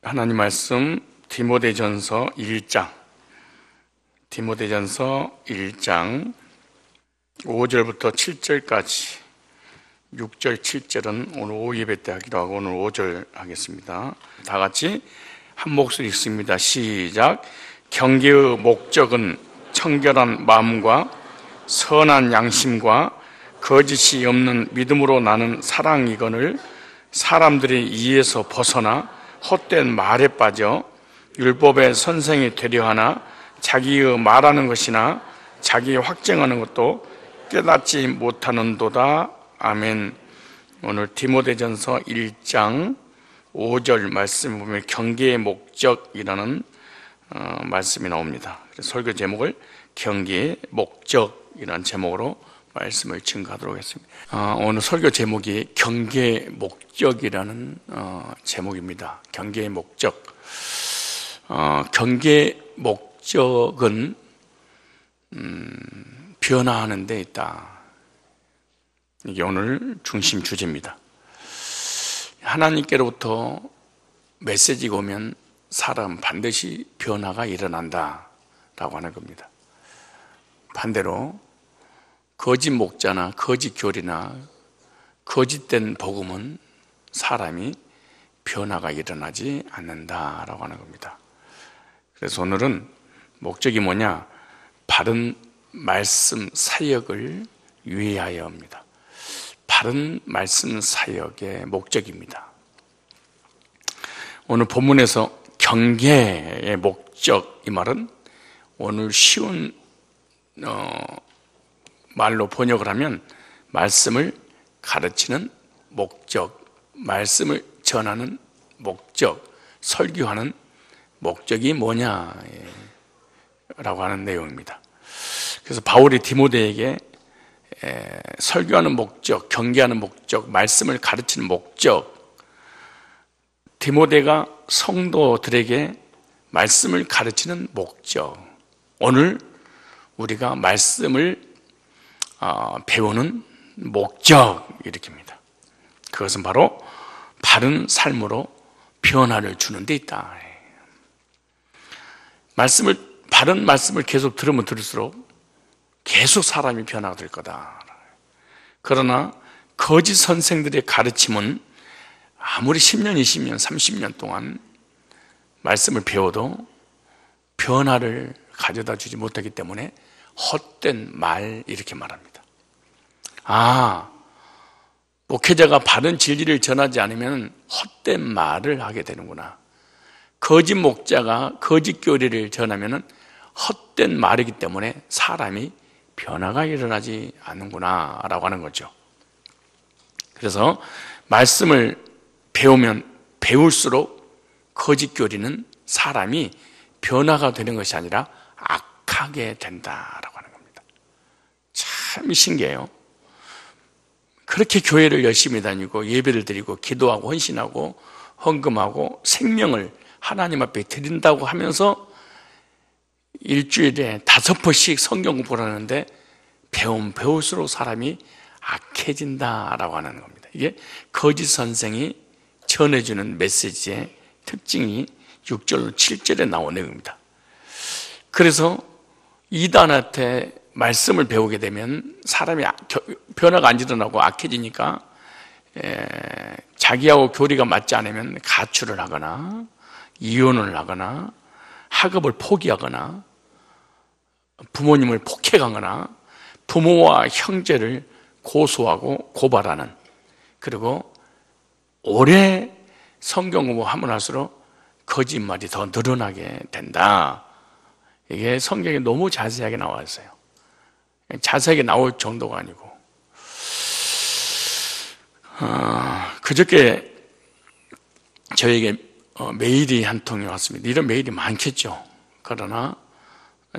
하나님 말씀 디모데전서 1장 5절부터 7절까지 6절, 7절은 오늘 오후 예배 때 하기로 하고 오늘 5절 하겠습니다. 다 같이 한 목소리 읽습니다. 시작. 경계의 목적은 청결한 마음과 선한 양심과 거짓이 없는 믿음으로 나는 사랑이거늘 사람들이 이에서 벗어나 헛된 말에 빠져 율법의 선생이 되려 하나 자기의 말하는 것이나 자기 확증하는 것도 깨닫지 못하는도다. 아멘. 오늘 디모데전서 1장 5절 말씀 보면 경계의 목적이라는 말씀이 나옵니다. 그래서 설교 제목을 경계의 목적이라는 제목으로 말씀을 증거하도록 하겠습니다. 오늘 설교 제목이 경계의 목적이라는 제목입니다. 경계의 목적. 경계의 목적은 변화하는 데 있다. 이게 오늘 중심 주제입니다. 하나님께로부터 메시지가 오면 사람 반드시 변화가 일어난다라고 하는 겁니다. 반대로 거짓 목자나 거짓 교리나 거짓된 복음은 사람이 변화가 일어나지 않는다라고 하는 겁니다. 그래서 오늘은 목적이 뭐냐? 바른 말씀 사역을 위하여 합니다. 바른 말씀 사역의 목적입니다. 오늘 본문에서 경계의 목적, 이 말은 오늘 쉬운 말로 번역을 하면 말씀을 가르치는 목적, 말씀을 전하는 목적, 설교하는 목적이 뭐냐 라고 하는 내용입니다. 그래서 바울이 디모데에게 설교하는 목적, 경계하는 목적, 말씀을 가르치는 목적, 디모데가 성도들에게 말씀을 가르치는 목적, 오늘 우리가 말씀을 배우는 목적, 이렇게입니다. 그것은 바로 바른 삶으로 변화를 주는 데 있다. 바른 말씀을 계속 들으면 들을수록 계속 사람이 변화가 될 거다. 그러나 거짓 선생들의 가르침은 아무리 10년, 20년, 30년 동안 말씀을 배워도 변화를 가져다 주지 못하기 때문에 헛된 말, 이렇게 말합니다. 목회자가 바른 진리를 전하지 않으면 헛된 말을 하게 되는구나. 거짓 목자가 거짓 교리를 전하면 헛된 말이기 때문에 사람이 변화가 일어나지 않는구나 라고 하는 거죠. 그래서 말씀을 배우면 배울수록 거짓 교리는 사람이 변화가 되는 것이 아니라 악하게 된다라고 하는 겁니다. 참 신기해요. 그렇게 교회를 열심히 다니고 예배를 드리고 기도하고 헌신하고 헌금하고 생명을 하나님 앞에 드린다고 하면서 일주일에 5번씩 성경 공부를 하는데 배우면 배울수록 사람이 악해진다라고 하는 겁니다. 이게 거짓 선생이 전해주는 메시지의 특징이 6절, 7절에 나온 내용입니다. 그래서 이단한테 말씀을 배우게 되면 사람이 변화가 안 일어나고 악해지니까 자기하고 교리가 맞지 않으면 가출을 하거나 이혼을 하거나 학업을 포기하거나 부모님을 폭행하거나 부모와 형제를 고소하고 고발하는, 그리고 오래 성경 공부하면 할수록 거짓말이 더 늘어나게 된다. 이게 성경에 너무 자세하게 나와 있어요. 자세하게 나올 정도가 아니고. 그저께 저에게 메일이 한 통이 왔습니다. 이런 메일이 많겠죠. 그러나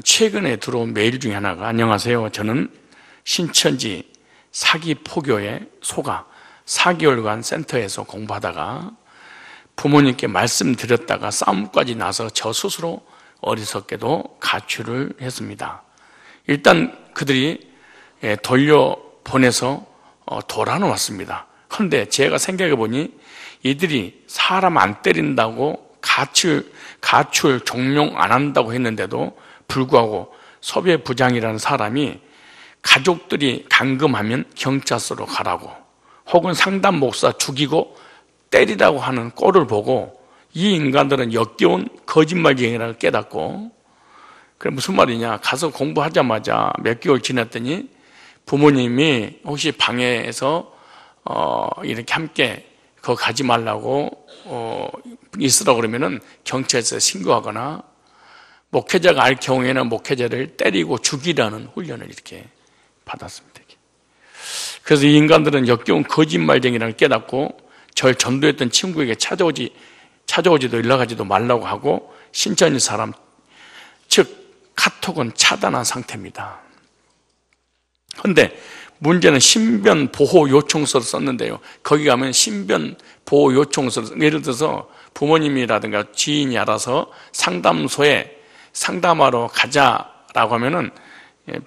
최근에 들어온 메일 중에 하나가, 안녕하세요, 저는 신천지 사기 포교에 속아 4개월간 센터에서 공부하다가 부모님께 말씀드렸다가 싸움까지 나서 저 스스로 어리석게도 가출을 했습니다. 일단 그들이 돌려보내서 돌아놓았습니다. 그런데 제가 생각해 보니 이들이 사람 안 때린다고 가출 종용 안 한다고 했는데도 불구하고 소비의 부장이라는 사람이 가족들이 감금하면 경찰서로 가라고, 혹은 상담 목사 죽이고 때리라고 하는 꼴을 보고 이 인간들은 역겨운 거짓말쟁이라고 깨닫고, 그래 무슨 말이냐, 가서 공부하자마자 몇 개월 지났더니 부모님이 혹시 방에서 이렇게 함께 거기 가지 말라고 있으라고 그러면은 경찰서에 신고하거나, 목회자가 알 경우에는 목회자를 때리고 죽이라는 훈련을 이렇게 받았습니다. 그래서 이 인간들은 역겨운 거짓말쟁이라는 깨닫고 절 전도했던 친구에게 찾아오지도 연락하지도 말라고 하고, 신천지 사람, 즉 카톡은 차단한 상태입니다. 그런데 문제는 신변 보호 요청서를 썼는데요, 거기 가면 신변 보호 요청서를, 예를 들어서 부모님이라든가 지인이 알아서 상담소에 상담하러 가자라고 하면은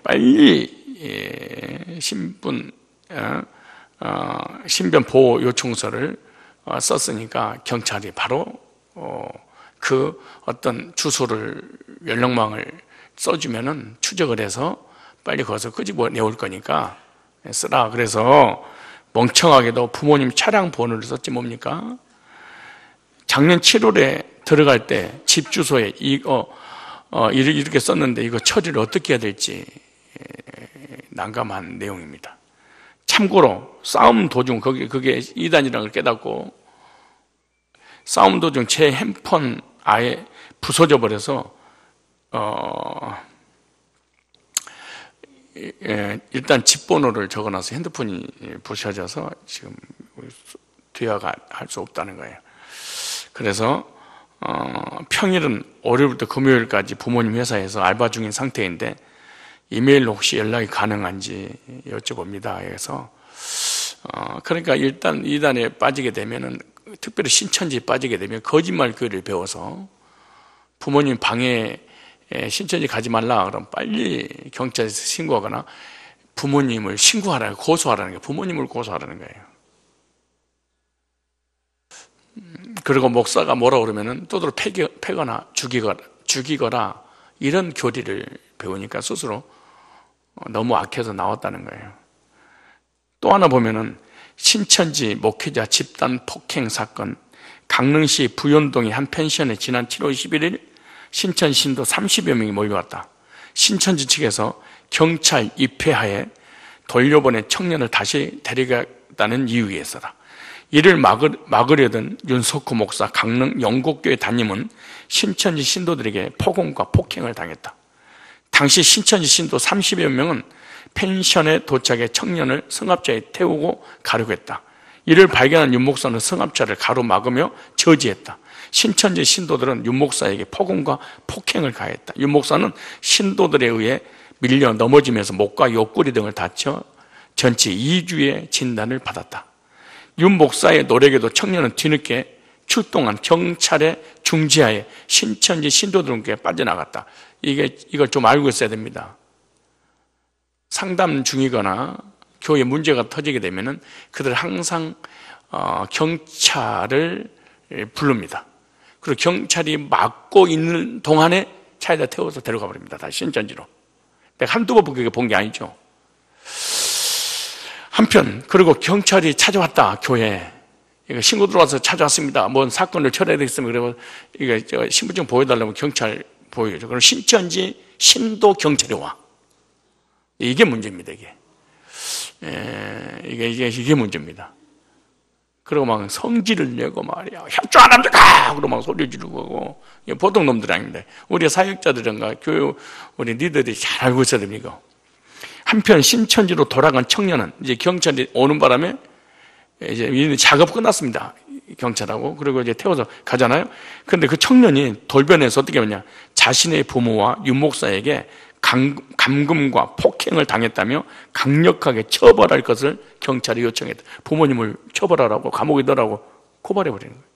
빨리 신변 보호 요청서를 썼으니까 경찰이 바로 그 어떤 주소를, 연락망을 써주면은 추적을 해서 빨리 거기서 끄집어내올 거니까 쓰라. 그래서 멍청하게도 부모님 차량 번호를 썼지 뭡니까? 작년 7월에 들어갈 때 집 주소에 이렇게 썼는데 이거 처리를 어떻게 해야 될지 난감한 내용입니다. 참고로 싸움 도중, 그게 이단이라는 걸 깨닫고 싸움 도중 제 핸폰 아예 부서져 버려서 일단 집 번호를 적어놔서 핸드폰이 부셔져서 지금 대화가 할 수 없다는 거예요. 그래서 평일은 월요일부터 금요일까지 부모님 회사에서 알바 중인 상태인데 이메일로 혹시 연락이 가능한지 여쭤봅니다. 그래서 그러니까 일단 이단에 빠지게 되면은, 특별히 신천지에 빠지게 되면 거짓말 교리를 배워서 부모님 방에 신천지 가지 말라 그러면 빨리 경찰에서 신고하거나 부모님을 신고하라는, 고소하라는 거예요. 부모님을 고소하라는 거예요. 그리고 목사가 뭐라 그러면은 또다로 패거나 죽이거나 이런 교리를 배우니까 스스로 너무 악해서 나왔다는 거예요. 또 하나 보면은 신천지 목회자 집단 폭행 사건, 강릉시 부연동의 한 펜션에 지난 7월 11일 신천 신도 30여 명이 몰려왔다. 신천지 측에서 경찰 입회하에 돌려보낸 청년을 다시 데려가다는 이유에서다. 이를 막으려던 윤석호 목사 강릉 영곡교회 담임은 신천지 신도들에게 폭언과 폭행을 당했다. 당시 신천지 신도 30여 명은 펜션에 도착해 청년을 성합차에 태우고 가려고 했다. 이를 발견한 윤 목사는 성합차를 가로막으며 저지했다. 신천지 신도들은 윤 목사에게 폭언과 폭행을 가했다. 윤 목사는 신도들에 의해 밀려 넘어지면서 목과 옆구리 등을 다쳐 전치 2주의 진단을 받았다. 윤 목사의 노력에도 청년은 뒤늦게 출동한 경찰의 중지하에 신천지 신도들께 빠져나갔다. 이걸 좀 알고 있어야 됩니다. 상담 중이거나 교회 문제가 터지게 되면은 그들 항상 경찰을 부릅니다. 그리고 경찰이 막고 있는 동안에 차에다 태워서 데려가 버립니다. 다시 신천지로. 내가 한두 번 그렇게 본 게 아니죠. 한편, 그리고 경찰이 찾아왔다, 교회에. 이거 신고 들어와서 찾아왔습니다. 뭔 사건을 처리해야 되겠으면, 그리고 이거 신분증 보여달라면 경찰 보여줘. 그럼 신천지 신도 경찰이 와. 이게 문제입니다, 이게. 이게 문제입니다. 그리고 막 성질을 내고 말이야. 협조 안 합니까? 그러고 막 소리 지르고 하고. 보통 놈들이 아닙니다. 우리 사역자들인가, 교육, 우리 리더들이 잘 알고 있어야 됩니다. 한편 신천지로 돌아간 청년은 이제 경찰이 오는 바람에 이제 작업 끝났습니다. 경찰하고. 그리고 이제 태워서 가잖아요. 그런데 그 청년이 돌변해서 어떻게 하냐. 자신의 부모와 윤 목사에게 감금과 폭행을 당했다며 강력하게 처벌할 것을 경찰이 요청했다. 부모님을 처벌하라고, 감옥에 넣으라고 고발해버리는 거예요.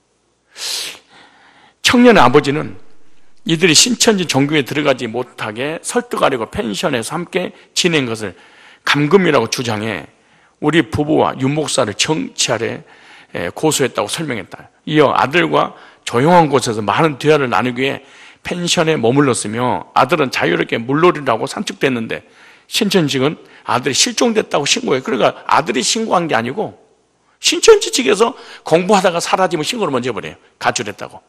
청년의 아버지는 이들이 신천지 종교에 들어가지 못하게 설득하려고 펜션에서 함께 지낸 것을 감금이라고 주장해 우리 부부와 윤 목사를 경찰에 고소했다고 설명했다. 이어 아들과 조용한 곳에서 많은 대화를 나누기 위해 펜션에 머물렀으며 아들은 자유롭게 물놀이를 하고 산책됐는데 신천지는 아들이 실종됐다고 신고해요. 그러니까 아들이 신고한 게 아니고 신천지 측에서 공부하다가 사라지면 신고를 먼저 해버려요. 가출했다고.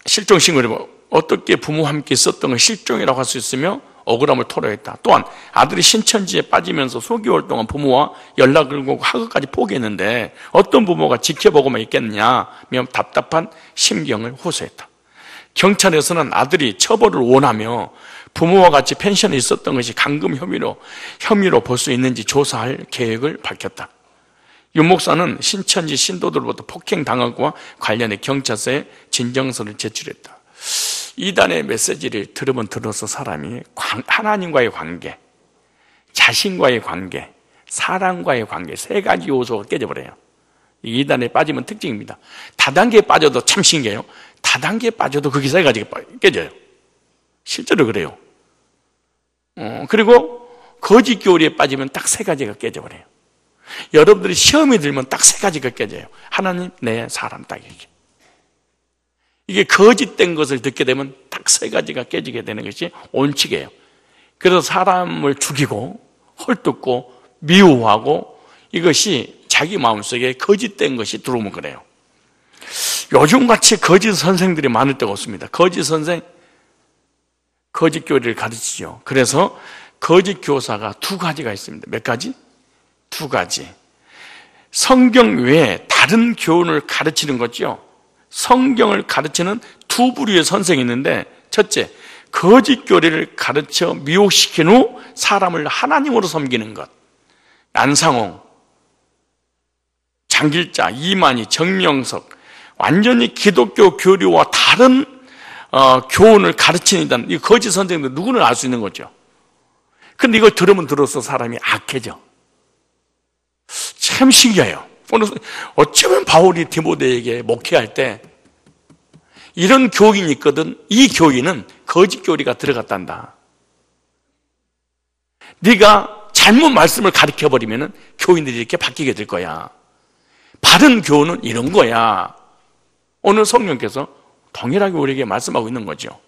실종 신고를 어떻게 부모와 함께 있었던 걸 실종이라고 할 수 있으며 억울함을 토로했다. 또한 아들이 신천지에 빠지면서 수개월 동안 부모와 연락을 끊고 학업까지 포기했는데 어떤 부모가 지켜보고만 있겠느냐며 답답한 심경을 호소했다. 경찰에서는 아들이 처벌을 원하며 부모와 같이 펜션에 있었던 것이 강금 혐의로 볼 수 있는지 조사할 계획을 밝혔다. 윤 목사는 신천지 신도들로부터 폭행당한 것과 관련해 경찰서에 진정서를 제출했다. 이단의 메시지를 들으면 들어서 사람이 하나님과의 관계, 자신과의 관계, 사랑과의 관계 세 가지 요소가 깨져버려요. 이단에 빠지면 특징입니다. 다단계에 빠져도 참 신기해요. 다단계에 빠져도 그게 세 가지가 깨져요. 실제로 그래요. 그리고 거짓 교리에 빠지면 딱 세 가지가 깨져버려요. 여러분들이 시험이 들면 딱 세 가지가 깨져요. 하나님, 내 사람, 딱 이렇게. 이게 거짓된 것을 듣게 되면 딱 세 가지가 깨지게 되는 것이 원칙이에요. 그래서 사람을 죽이고 헐뜯고 미워하고 이것이 자기 마음속에 거짓된 것이 들어오면 그래요. 요즘같이 거짓 선생들이 많을 때가 없습니다. 거짓 선생, 거짓 교리를 가르치죠. 그래서 거짓 교사가 두 가지가 있습니다. 몇 가지? 두 가지. 성경 외에 다른 교훈을 가르치는 거죠. 성경을 가르치는 두 부류의 선생이 있는데, 첫째, 거짓 교리를 가르쳐 미혹시킨 후 사람을 하나님으로 섬기는 것. 안상홍, 장길자, 이만희, 정명석, 완전히 기독교 교리와 다른 교훈을 가르치는 이단, 이 거짓 선생님들 누구는 알 수 있는 거죠. 근데 이걸 들으면 들어서 사람이 악해져. 참 신기해요. 어쩌면 바울이 디모데에게 목회할 때 이런 교인이 있거든. 이 교인은 거짓 교리가 들어갔단다. 네가 잘못 말씀을 가르쳐버리면 교인들이 이렇게 바뀌게 될 거야. 바른 교훈은 이런 거야. 오늘 성령께서 동일하게 우리에게 말씀하고 있는 거죠.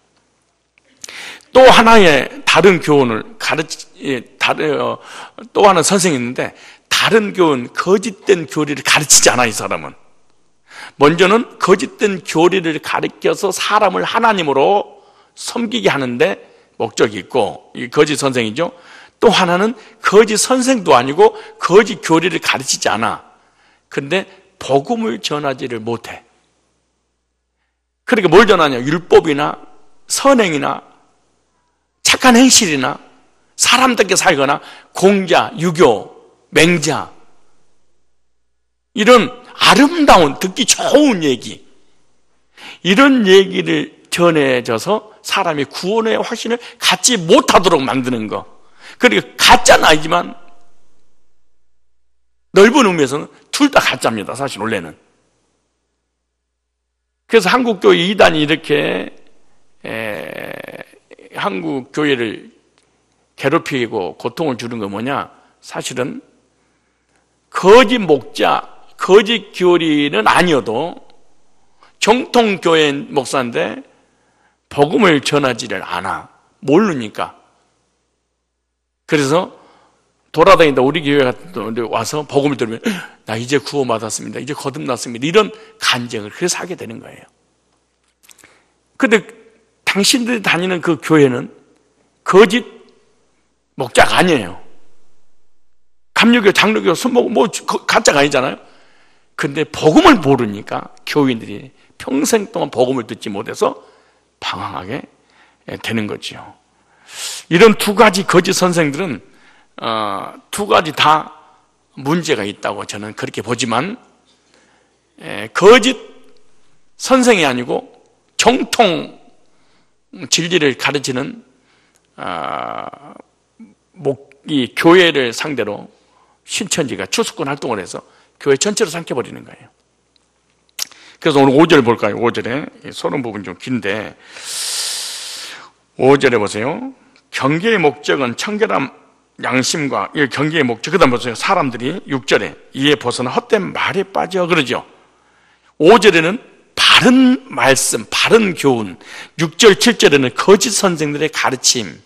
또 하나의 다른 교훈을 또 하나 선생이 있는데, 다른 교훈, 거짓된 교리를 가르치지 않아, 이 사람은. 먼저는 거짓된 교리를 가르쳐서 사람을 하나님으로 섬기게 하는데 목적이 있고, 이 거짓 선생이죠. 또 하나는 거짓 선생도 아니고 거짓 교리를 가르치지 않아. 근데 복음을 전하지를 못해. 그러니까 뭘 전하냐? 율법이나 선행이나 착한 행실이나 사람답게 살거나 공자, 유교, 맹자, 이런 아름다운 듣기 좋은 얘기, 이런 얘기를 전해져서 사람이 구원의 확신을 갖지 못하도록 만드는 거. 그러니까 가짜는 아니지만 넓은 의미에서는 둘 다 가짜입니다, 사실 원래는. 그래서 한국교회 이단이 이렇게 한국 교회를 괴롭히고 고통을 주는 건 뭐냐? 사실은 거짓 목자, 거짓 교리는 아니어도 정통교회 목사인데 복음을 전하지를 않아. 모르니까. 그래서 돌아다니다 우리 교회 같은 데 와서 복음을 들으면 나 이제 구원받았습니다, 이제 거듭났습니다, 이런 간증을 그래서 하게 되는 거예요. 근데 당신들이 다니는 그 교회는 거짓 목자가 아니에요. 감리교, 장로교, 순복, 가짜가 아니잖아요. 근데 복음을 모르니까 교인들이 평생 동안 복음을 듣지 못해서 방황하게 되는 거죠. 이런 두 가지 거짓 선생들은 두 가지 다 문제가 있다고 저는 그렇게 보지만, 거짓 선생이 아니고 정통 진리를 가르치는 이 교회를 상대로 신천지가 추수권 활동을 해서 교회 전체로 삼켜버리는 거예요. 그래서 오늘 5절 볼까요? 5절에 서론 부분 좀 긴데 5절에 보세요. 경계의 목적은 청결함 양심과 경계의 목적. 그 다음 보세요. 사람들이 6절에 이에 벗어나 헛된 말에 빠져 그러죠. 5절에는 바른 말씀, 바른 교훈. 6절, 7절에는 거짓 선생들의 가르침.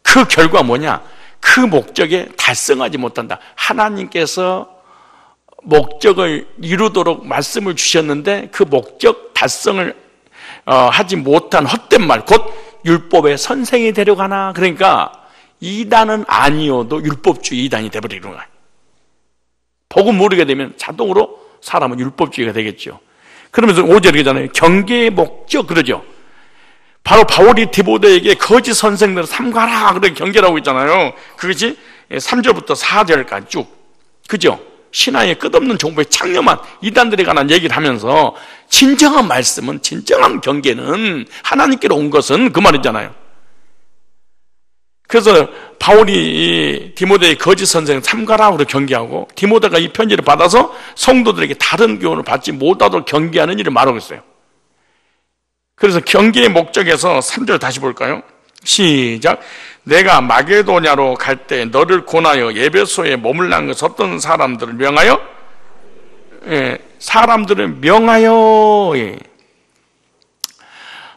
그 결과 뭐냐? 그 목적에 달성하지 못한다. 하나님께서 목적을 이루도록 말씀을 주셨는데 그 목적 달성을 하지 못한 헛된 말, 곧 율법의 선생이 되려가나. 그러니까 이단은 아니어도 율법주의 이단이 되어버리는 거예요. 복음 모르게 되면 자동으로 사람은 율법주의가 되겠죠. 그러면서 5절에 그러잖아요. 경계의 목적 그러죠. 바로 바울이 디모데에게 거짓 선생들을 삼가라 그렇게 경계라고 있잖아요. 그것이 3절부터 4절까지 쭉, 그죠? 신앙의 끝없는 정보에 창념한 이단들에 관한 얘기를 하면서 진정한 말씀은, 진정한 경계는 하나님께로 온 것은 그 말이잖아요. 그래서 바울이 디모데의 거짓 선생을 삼가라고 경계하고, 디모데가 이 편지를 받아서 성도들에게 다른 교훈을 받지 못하도록 경계하는 일을 말하고 있어요. 그래서 경계의 목적에서 3절 다시 볼까요? 시작. 내가 마게도냐로 갈 때 너를 권하여 에베소에 머물란 것 어떤 사람들을 명하여? 사람들을 명하여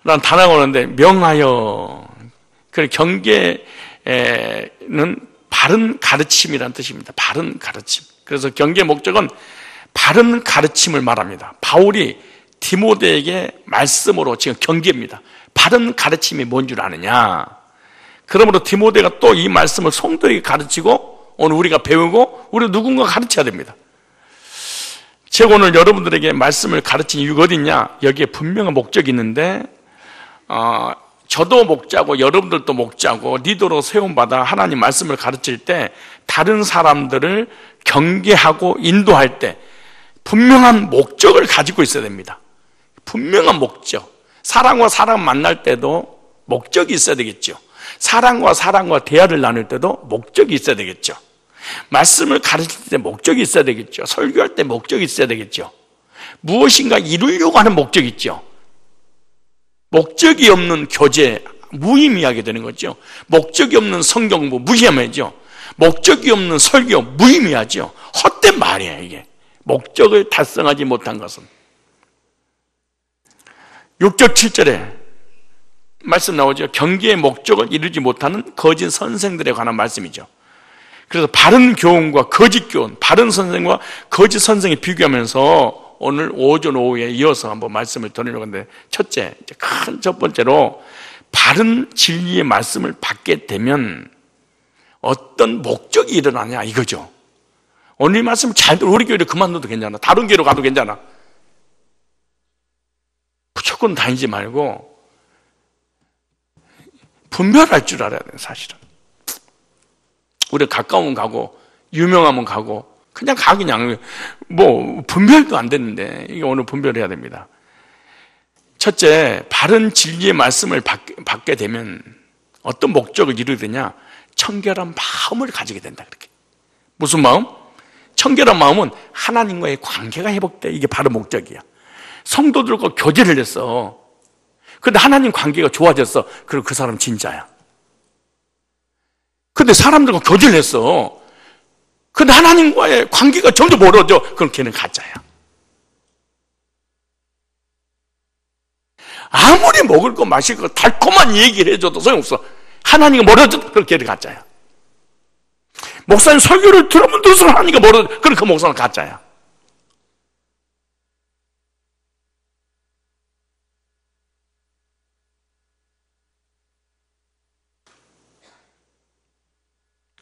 라는 단어가 오는데, 명하여. 그 경계는 바른 가르침이라는 뜻입니다. 바른 가르침. 그래서 경계의 목적은 바른 가르침을 말합니다. 바울이 디모데에게 말씀으로 지금 경계입니다. 바른 가르침이 뭔 줄 아느냐? 그러므로 디모데가 또 이 말씀을 성도에게 가르치고 오늘 우리가 배우고 우리 누군가 가르쳐야 됩니다. 제가 오늘 여러분들에게 말씀을 가르친 이유가 어딨냐? 여기에 분명한 목적이 있는데, 저도 목자고 여러분들도 목자고 리더로 세움받아 하나님 말씀을 가르칠 때 다른 사람들을 경계하고 인도할 때 분명한 목적을 가지고 있어야 됩니다. 분명한 목적. 사람과 사람 만날 때도 목적이 있어야 되겠죠. 사람과 사람과 대화를 나눌 때도 목적이 있어야 되겠죠. 말씀을 가르칠 때 목적이 있어야 되겠죠. 설교할 때 목적이 있어야 되겠죠. 무엇인가 이루려고 하는 목적이 있죠. 목적이 없는 교제, 무의미하게 되는 거죠. 목적이 없는 성경부, 무의미하죠. 목적이 없는 설교, 무의미하죠. 헛된 말이에요, 이게. 목적을 달성하지 못한 것은. 6절, 7절에 말씀 나오죠. 경계의 목적을 이루지 못하는 거짓 선생들에 관한 말씀이죠. 그래서 바른 교훈과 거짓 교훈, 바른 선생과 거짓 선생이 비교하면서 오늘 오전 오후에 이어서 한번 말씀을 드리려고 하는데, 첫째, 첫 번째로 바른 진리의 말씀을 받게 되면 어떤 목적이 일어나냐 이거죠. 오늘 이 말씀 잘 들어. 우리 교회를 그만둬도 괜찮아. 다른 교회로 가도 괜찮아. 무조건 다니지 말고 분별할 줄 알아야 돼요, 사실은. 우리 가까우면 가고 유명하면 가고 그냥 그냥 뭐 분별도 안 되는데 이게 오늘 분별해야 됩니다. 첫째, 바른 진리의 말씀을 받게 되면 어떤 목적을 이루게 되냐? 청결한 마음을 가지게 된다. 그렇게. 무슨 마음? 청결한 마음은 하나님과의 관계가 회복돼. 이게 바로 목적이야. 성도들과 교제를 했어. 근데 하나님 관계가 좋아졌어. 그럼 그 사람 진짜야. 근데 사람들과 교제를 했어. 근데 하나님과의 관계가 점점 멀어져. 그럼 걔는 가짜야. 아무리 먹을 거 마실 거 달콤한 얘기를 해줘도 소용없어. 하나님과 멀어져. 그럼 걔는 가짜야. 목사님 설교를 들으면 들을수록 하나님과 멀어져. 그럼 그 목사는 가짜야.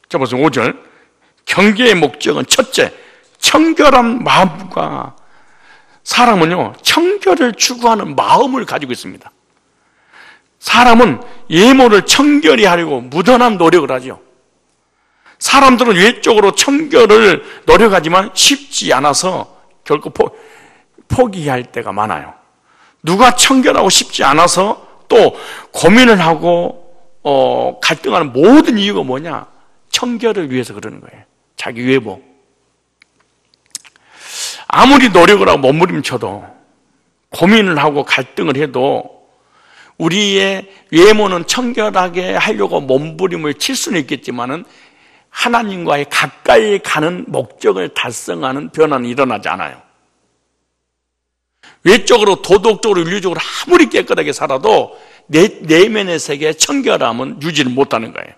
자, 보세요. 5절. 경계의 목적은 첫째, 청결한 마음과, 사람은요, 청결을 추구하는 마음을 가지고 있습니다. 사람은 예모를 청결히 하려고 무던한 노력을 하죠. 사람들은 외적으로 청결을 노력하지만 쉽지 않아서 결국 포기할 때가 많아요. 누가 청결하고 싶지 않아서 또 고민을 하고 갈등하는 모든 이유가 뭐냐? 청결을 위해서 그러는 거예요. 자기 외모. 아무리 노력을 하고 몸부림쳐도 고민을 하고 갈등을 해도 우리의 외모는 청결하게 하려고 몸부림을 칠 수는 있겠지만은 하나님과의 가까이 가는 목적을 달성하는 변화는 일어나지 않아요. 외적으로 도덕적으로 윤리적으로 아무리 깨끗하게 살아도 내면의 세계의 청결함은 유지를 못하는 거예요.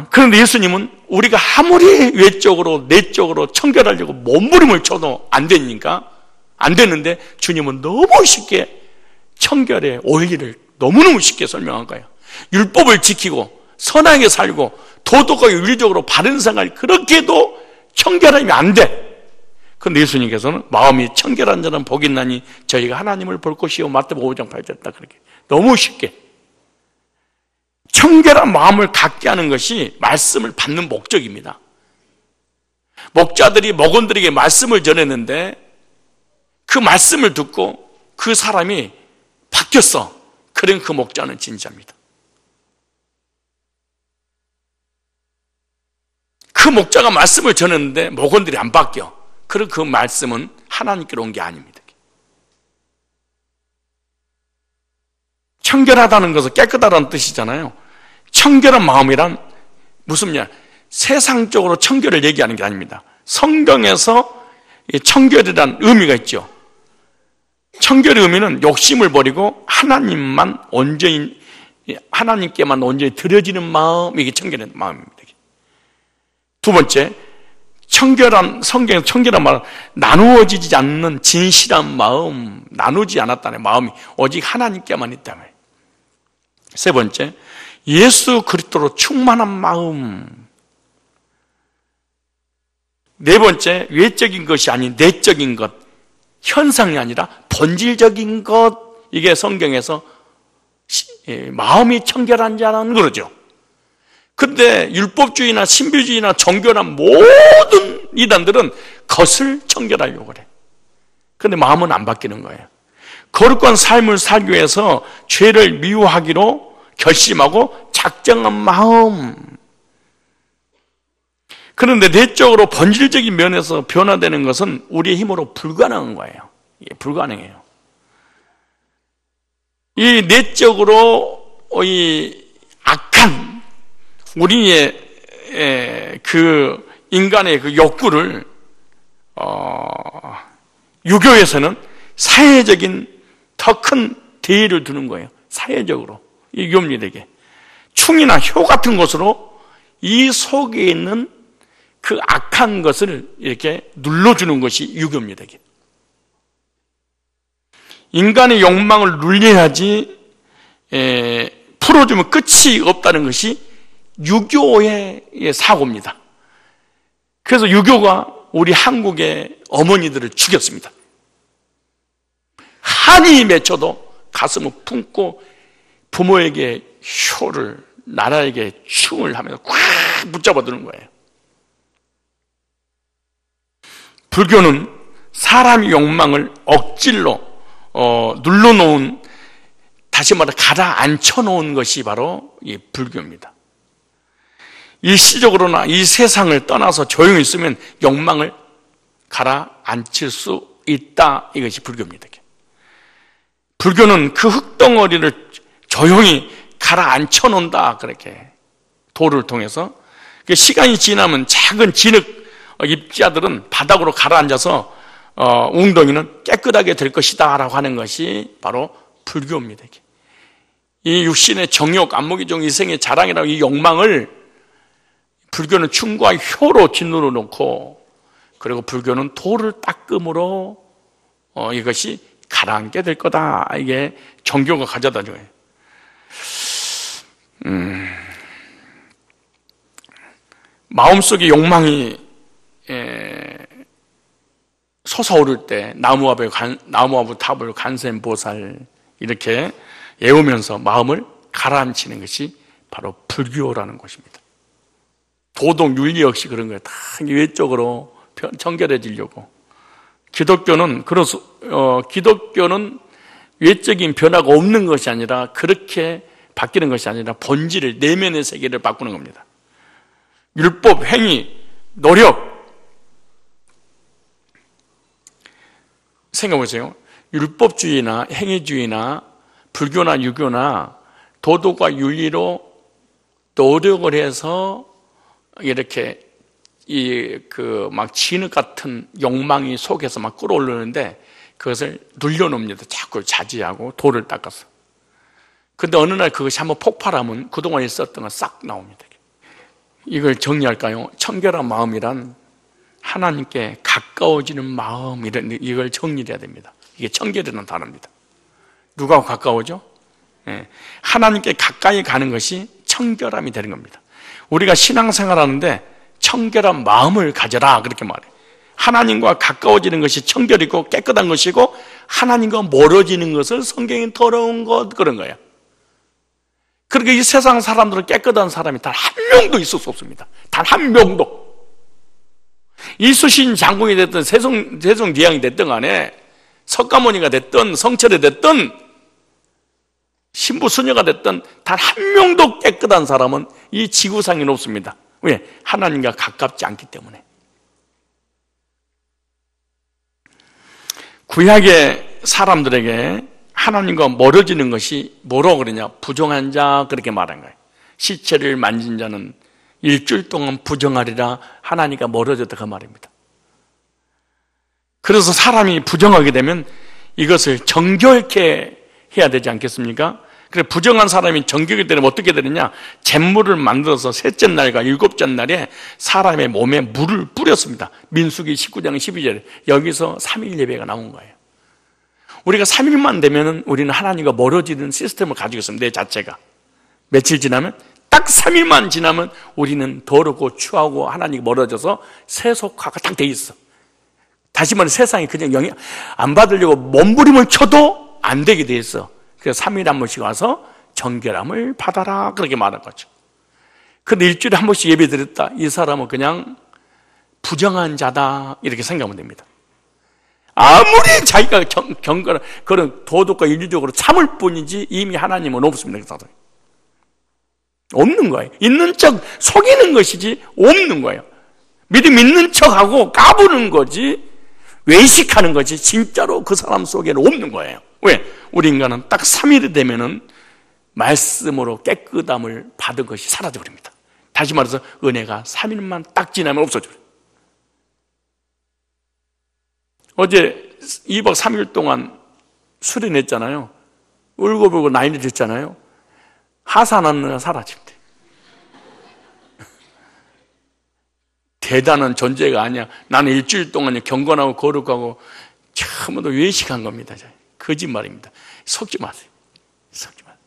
그런데 예수님은 우리가 아무리 외적으로 내적으로 청결하려고 몸부림을 쳐도 안 되는데 주님은 너무 쉽게 청결의 원리를 너무너무 쉽게 설명한 거예요. 율법을 지키고 선하게 살고 도덕과 윤리적으로 바른 생활 그렇게 해도 청결하면 안 돼. 그런데 예수님께서는 마음이 청결한 자는 복이 있나니 저희가 하나님을 볼 것이요, 마태복음 5장 8절 딱 그렇게 너무 쉽게 청결한 마음을 갖게 하는 것이 말씀을 받는 목적입니다. 목자들이 목원들에게 말씀을 전했는데 그 말씀을 듣고 그 사람이 바뀌었어. 그럼 그 목자는 진짜입니다. 그 목자가 말씀을 전했는데 목원들이 안 바뀌어. 그럼 그 말씀은 하나님께로 온 게 아닙니다. 청결하다는 것은 깨끗하다는 뜻이잖아요. 청결한 마음이란 무슨 말? 세상적으로 청결을 얘기하는 게 아닙니다. 성경에서 청결이라는 의미가 있죠. 청결의 의미는 욕심을 버리고 하나님께만 온전히 드려지는 마음, 이게 청결의 마음입니다. 두 번째, 성경의 청결한 말은 나누어지지 않는 진실한 마음, 나누지 않았다는 마음이 오직 하나님께만 있다며. 세 번째, 예수 그리스도로 충만한 마음. 네 번째, 외적인 것이 아닌 내적인 것, 현상이 아니라 본질적인 것. 이게 성경에서 마음이 청결한 자는 그러죠. 근데 율법주의나 신비주의나 종교나 모든 이단들은 겉을 청결하려고 그래. 근데 마음은 안 바뀌는 거예요. 거룩한 삶을 살기 위해서 죄를 미워하기로 결심하고 작정한 마음. 그런데 내적으로 본질적인 면에서 변화되는 것은 우리의 힘으로 불가능한 거예요. 이게 불가능해요. 이 내적으로 이 악한 우리의 그 인간의 그 욕구를 유교에서는 사회적인 더 큰 대의를 두는 거예요. 사회적으로 유교인에게 충이나 효 같은 것으로 이 속에 있는 그 악한 것을 이렇게 눌러주는 것이 유교입니다. 인간의 욕망을 눌려야지 풀어주면 끝이 없다는 것이 유교의 사고입니다. 그래서 유교가 우리 한국의 어머니들을 죽였습니다. 한이 맺혀도 가슴을 품고 부모에게 효를, 나라에게 충을 하면서 꽉 붙잡아두는 거예요. 불교는 사람의 욕망을 억질로 눌러놓은, 다시 말해 가라앉혀놓은 것이 바로 이 불교입니다. 일시적으로나 이 세상을 떠나서 조용히 있으면 욕망을 가라앉힐 수 있다. 이것이 불교입니다. 불교는 그 흙덩어리를 조용히 가라앉혀 놓는다. 그렇게 도를 통해서 시간이 지나면 작은 진흙 입자들은 바닥으로 가라앉아서 웅덩이는 깨끗하게 될 것이다 라고 하는 것이 바로 불교입니다. 이 육신의 정욕, 안목의정, 이생의 자랑이라고 이 욕망을 불교는 충과 효로 짓누르 놓고, 그리고 불교는 도를 닦음으로 이것이 가라앉게 될 거다. 이게 정교가 가져다 줘요. 마음속에 욕망이 솟아오를 때 나무아부 탑을 간센 보살 이렇게 외우면서 마음을 가라앉히는 것이 바로 불교라는 것입니다. 도덕 윤리 역시 그런 거예요. 다 외적으로 청결해지려고. 기독교는 기독교는 외적인 변화가 없는 것이 아니라, 그렇게 바뀌는 것이 아니라 본질을, 내면의 세계를 바꾸는 겁니다. 율법, 행위, 노력. 생각해보세요. 율법주의나 행위주의나 불교나 유교나 도덕과 윤리로 노력을 해서 이렇게 막 진흙 같은 욕망이 속에서 막 끌어올르는데 그것을 눌려놓습니다. 자꾸 자제하고 돌을 닦아서. 근데 어느 날 그것이 한번 폭발하면 그동안 있었던 건 싹 나옵니다. 이걸 정리할까요? 청결한 마음이란 하나님께 가까워지는 마음, 이걸 정리를 해야 됩니다. 이게 청결이라는 단어입니다. 누가 가까워져? 네. 하나님께 가까이 가는 것이 청결함이 되는 겁니다. 우리가 신앙생활 하는데 청결한 마음을 가져라 그렇게 말해요. 하나님과 가까워지는 것이 청결이고 깨끗한 것이고 하나님과 멀어지는 것을 성경이 더러운 것 그런 거예요. 그러니까 이 세상 사람들은 깨끗한 사람이 단 한 명도 있을 수 없습니다. 단 한 명도. 이수신 장군이 됐든 세종대왕이 됐든 간에 석가모니가 됐든 성철이 됐든 신부 수녀가 됐든 단 한 명도 깨끗한 사람은 이 지구상에 없습니다. 왜? 하나님과 가깝지 않기 때문에. 구약의 사람들에게 하나님과 멀어지는 것이 뭐라고 그러냐? 부정한 자 그렇게 말한 거예요. 시체를 만진 자는 일주일 동안 부정하리라. 하나님과 멀어졌다 그 말입니다. 그래서 사람이 부정하게 되면 이것을 정결케 해야 되지 않겠습니까? 그래 부정한 사람이 정결이 되면 어떻게 되느냐? 잿물을 만들어서 셋째 날과 일곱째 날에 사람의 몸에 물을 뿌렸습니다. 민수기 19장 12절에 여기서 3일 예배가 나온 거예요. 우리가 3일만 되면 우리는 하나님과 멀어지는 시스템을 가지고 있습니다. 내 자체가. 며칠 지나면 딱 3일만 지나면 우리는 더럽고 추하고 하나님과 멀어져서 세속화가 딱 돼 있어. 다시 말해 세상에 그냥 영향 안 받으려고 몸부림을 쳐도 안 되게 돼 있어. 그래서 3일에 한 번씩 와서 정결함을 받아라 그렇게 말한 거죠. 근데 일주일에 한 번씩 예배 드렸다. 이 사람은 그냥 부정한 자다 이렇게 생각하면 됩니다. 아무리 자기가 경건한 그런 도덕과 윤리적으로 참을 뿐이지 이미 하나님은 없습니다. 그 사람이. 없는 거예요. 있는 척 속이는 것이지 없는 거예요. 믿음 있는 척하고 까부는 거지 외식하는 거지 진짜로 그 사람 속에는 없는 거예요. 왜? 우리 인간은 딱 3일이 되면은 말씀으로 깨끗함을 받은 것이 사라져버립니다. 다시 말해서 은혜가 3일만 딱 지나면 없어져요. 어제 2박 3일 동안 수련했잖아요. 울고불고 난리 됐잖아요. 하산하느라 사라집니다. 대단한 존재가 아니야. 나는 일주일 동안 경건하고 거룩하고 참으로 외식한 겁니다. 거짓말입니다. 속지 마세요. 속지 마세요.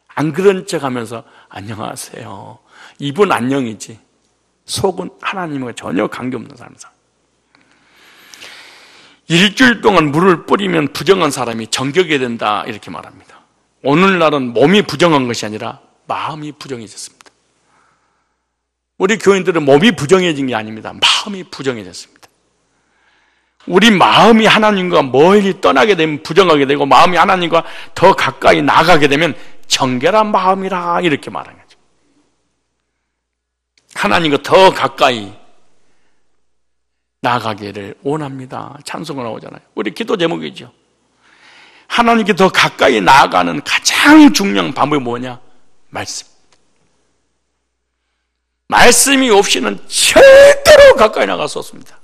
안 그런 척 하면서 안녕하세요. 입은 안녕이지 속은 하나님과 전혀 관계없는 사람이다. 일주일 동안 물을 뿌리면 부정한 사람이 정결이 된다 이렇게 말합니다. 오늘날은 몸이 부정한 것이 아니라 마음이 부정해졌습니다. 우리 교인들은 몸이 부정해진 게 아닙니다. 마음이 부정해졌습니다. 우리 마음이 하나님과 멀리 떠나게 되면 부정하게 되고 마음이 하나님과 더 가까이 나가게 되면 정결한 마음이라 이렇게 말하는 거죠. 하나님과 더 가까이 나가기를 원합니다. 찬송을 나오잖아요. 우리 기도 제목이죠. 하나님께 더 가까이 나아가는 가장 중요한 방법이 뭐냐? 말씀. 말씀이 없이는 절대로 가까이 나갈 수 없습니다.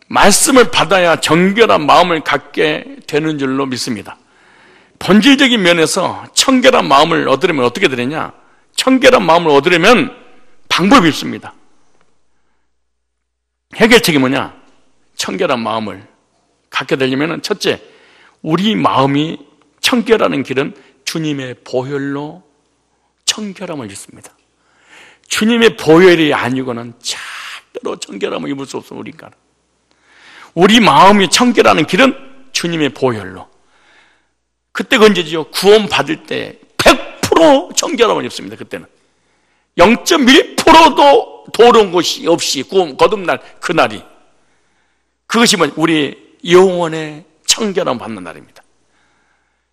말씀을 받아야 정결한 마음을 갖게 되는 줄로 믿습니다. 본질적인 면에서 청결한 마음을 얻으려면 어떻게 되느냐? 청결한 마음을 얻으려면 방법이 있습니다. 해결책이 뭐냐? 청결한 마음을 갖게 되려면 첫째, 우리 마음이 청결하는 길은 주님의 보혈로 청결함을 입습니다. 주님의 보혈이 아니고는 절대로 청결함을 입을 수 없습니다. 우리 인간은. 우리 마음이 청결하는 길은 주님의 보혈로. 그때가 언제지요? 구원 받을 때 100% 청결함을 입습니다. 그때는 0.1%도 더러운 것이 없이 구원 거듭날 그날이, 그것이 우리 영혼의 청결함 받는 날입니다.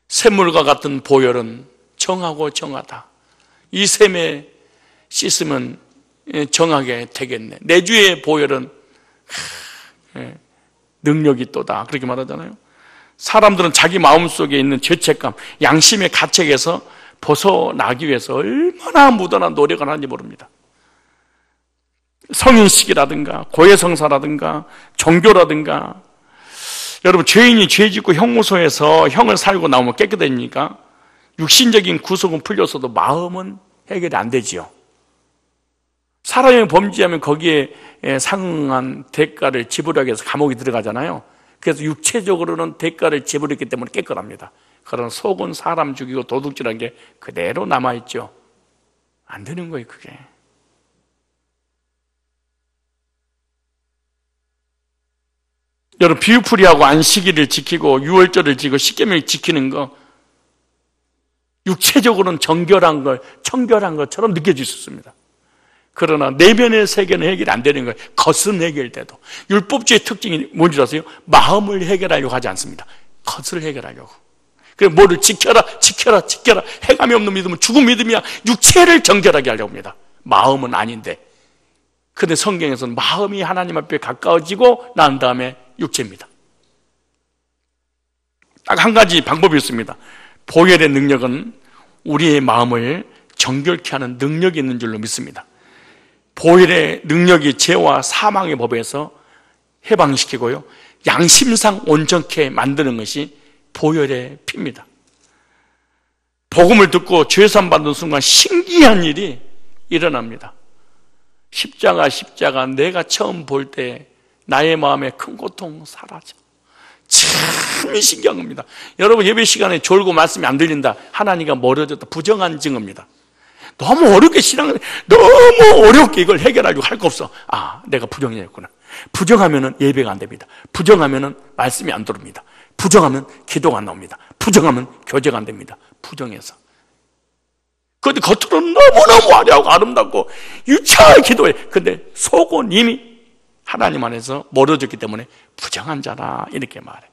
샘물과 같은 보혈은 정하고 정하다. 이 샘에 씻으면 정하게 되겠네. 내 주의 보혈은 능력이 있도다. 그렇게 말하잖아요. 사람들은 자기 마음속에 있는 죄책감, 양심의 가책에서 벗어나기 위해서 얼마나 무던한 노력을 하는지 모릅니다. 성인식이라든가 고해성사라든가 종교라든가, 여러분 죄인이 죄 짓고 형무소에서 형을 살고 나오면 깨끗해집니까? 육신적인 구속은 풀려서도 마음은 해결이 안 되지요. 사람이 범죄하면 거기에 상응한 대가를 지불하기 위해서 감옥에 들어가잖아요. 그래서 육체적으로는 대가를 지불했기 때문에 깨끗합니다. 그러나 속은 사람 죽이고 도둑질한 게 그대로 남아있죠. 안 되는 거예요, 그게. 여러분, 비유풀이하고 안식일을 지키고 유월절을 지키고 십계명을 지키는 거, 육체적으로는 정결한 걸, 청결한 것처럼 느껴질 수 있습니다. 그러나 내면의 세계는 해결이 안 되는 거예요. 겉은 해결돼도. 율법주의 특징이 뭔지 아세요? 마음을 해결하려고 하지 않습니다. 겉을 해결하려고. 그래서 뭐를 지켜라. 해감이 없는 믿음은 죽은 믿음이야. 육체를 정결하게 하려고 합니다. 마음은 아닌데. 근데 성경에서는 마음이 하나님 앞에 가까워지고 난 다음에 육체입니다. 딱 한 가지 방법이 있습니다. 보혈의 능력은 우리의 마음을 정결케 하는 능력이 있는 줄로 믿습니다. 보혈의 능력이 죄와 사망의 법에서 해방시키고요, 양심상 온전케 만드는 것이 보혈의 피입니다. 복음을 듣고 죄산 받는 순간 신기한 일이 일어납니다. 십자가 내가 처음 볼 때 나의 마음에 큰 고통 사라져. 참 신기한 겁니다. 여러분, 예배 시간에 졸고 말씀이 안 들린다, 하나님과 멀어졌다, 부정한 증거입니다. 너무 어렵게 너무 어렵게 이걸 해결하려고 할 거 없어. 아, 내가 부정이었구나. 부정하면은 예배가 안 됩니다. 부정하면은 말씀이 안 들어옵니다. 부정하면 기도가 안 나옵니다. 부정하면 교제가 안 됩니다. 부정해서. 그런데 겉으로는 너무너무 화려하고 아름답고 유창하게 기도해. 근데 속은 이미 하나님 안에서 멀어졌기 때문에 부정한 자라, 이렇게 말해.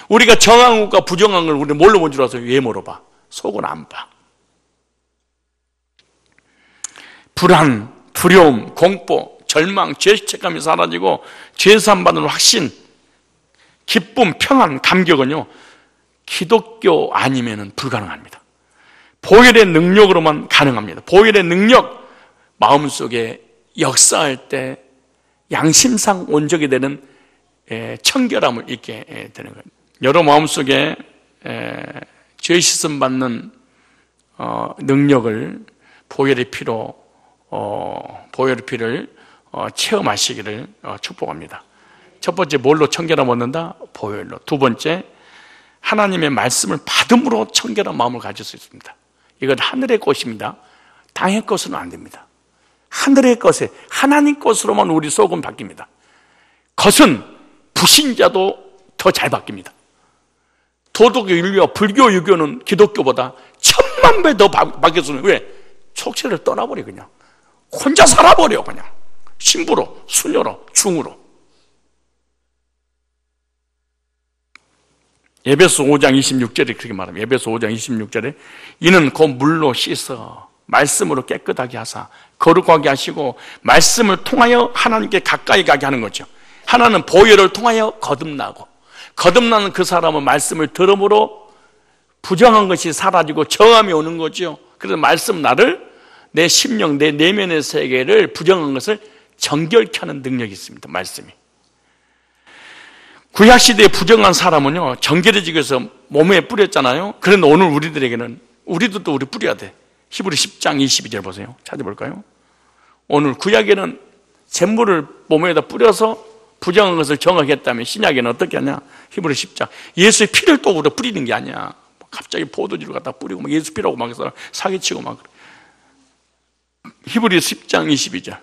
우리가 정한 것과 부정한 걸 우리는 뭘로 본 줄 알아서 왜 물어봐? 속은 안 봐. 불안, 두려움, 공포, 절망, 죄책감이 사라지고 죄사함 받는 확신, 기쁨, 평안, 감격은요, 기독교 아니면은 불가능합니다. 보혈의 능력으로만 가능합니다. 보혈의 능력, 마음속에 역사할 때 양심상 온전히 되는 청결함을 잊게 되는 거예요. 여러 마음속에 죄 씻음 받는 능력을 보혈의 피로, 보혈의 피를 체험하시기를 축복합니다. 첫 번째, 뭘로 청결함 얻는다? 보혈로. 두 번째, 하나님의 말씀을 받음으로 청결한 마음을 가질 수 있습니다. 이건 하늘의 것입니다. 땅의 것은 안 됩니다. 하늘의 것에, 하나님 것으로만 우리 속은 바뀝니다. 것은 불신자도 더 잘 바뀝니다. 도덕 윤리와 불교, 유교는 기독교보다 1000만 배 더 바뀌었으면, 왜? 속세를 떠나버려. 그냥 혼자 살아버려. 그냥 신부로, 수녀로, 중으로. 에베소 5장 26절에 그렇게 말합니다. 에베소 5장 26절에 이는 곧 물로 씻어 말씀으로 깨끗하게 하사 거룩하게 하시고, 말씀을 통하여 하나님께 가까이 가게 하는 거죠. 하나는 보혈을 통하여 거듭나고, 거듭나는 그 사람은 말씀을 들음으로 부정한 것이 사라지고 정함이 오는 거죠. 그래서 말씀 나를, 내 심령, 내 내면의 세계를, 부정한 것을 정결케 하는 능력이 있습니다. 말씀이. 구약시대에 부정한 사람은요, 정결해지기 위해서 몸에 뿌렸잖아요. 그런데 오늘 우리들에게는, 우리도 또 우리 뿌려야 돼. 히브리 10장 22절 보세요. 찾아볼까요? 오늘 구약에는 잿물을 몸에다 뿌려서 부정한 것을 정하겠다면, 신약에는 어떻게 하냐? 히브리 10장. 예수의 피를 또 우리가 뿌리는 게 아니야. 갑자기 포도주를 갖다 뿌리고 막 예수 피라고 막 사기치고 막. 히브리 10장 22절.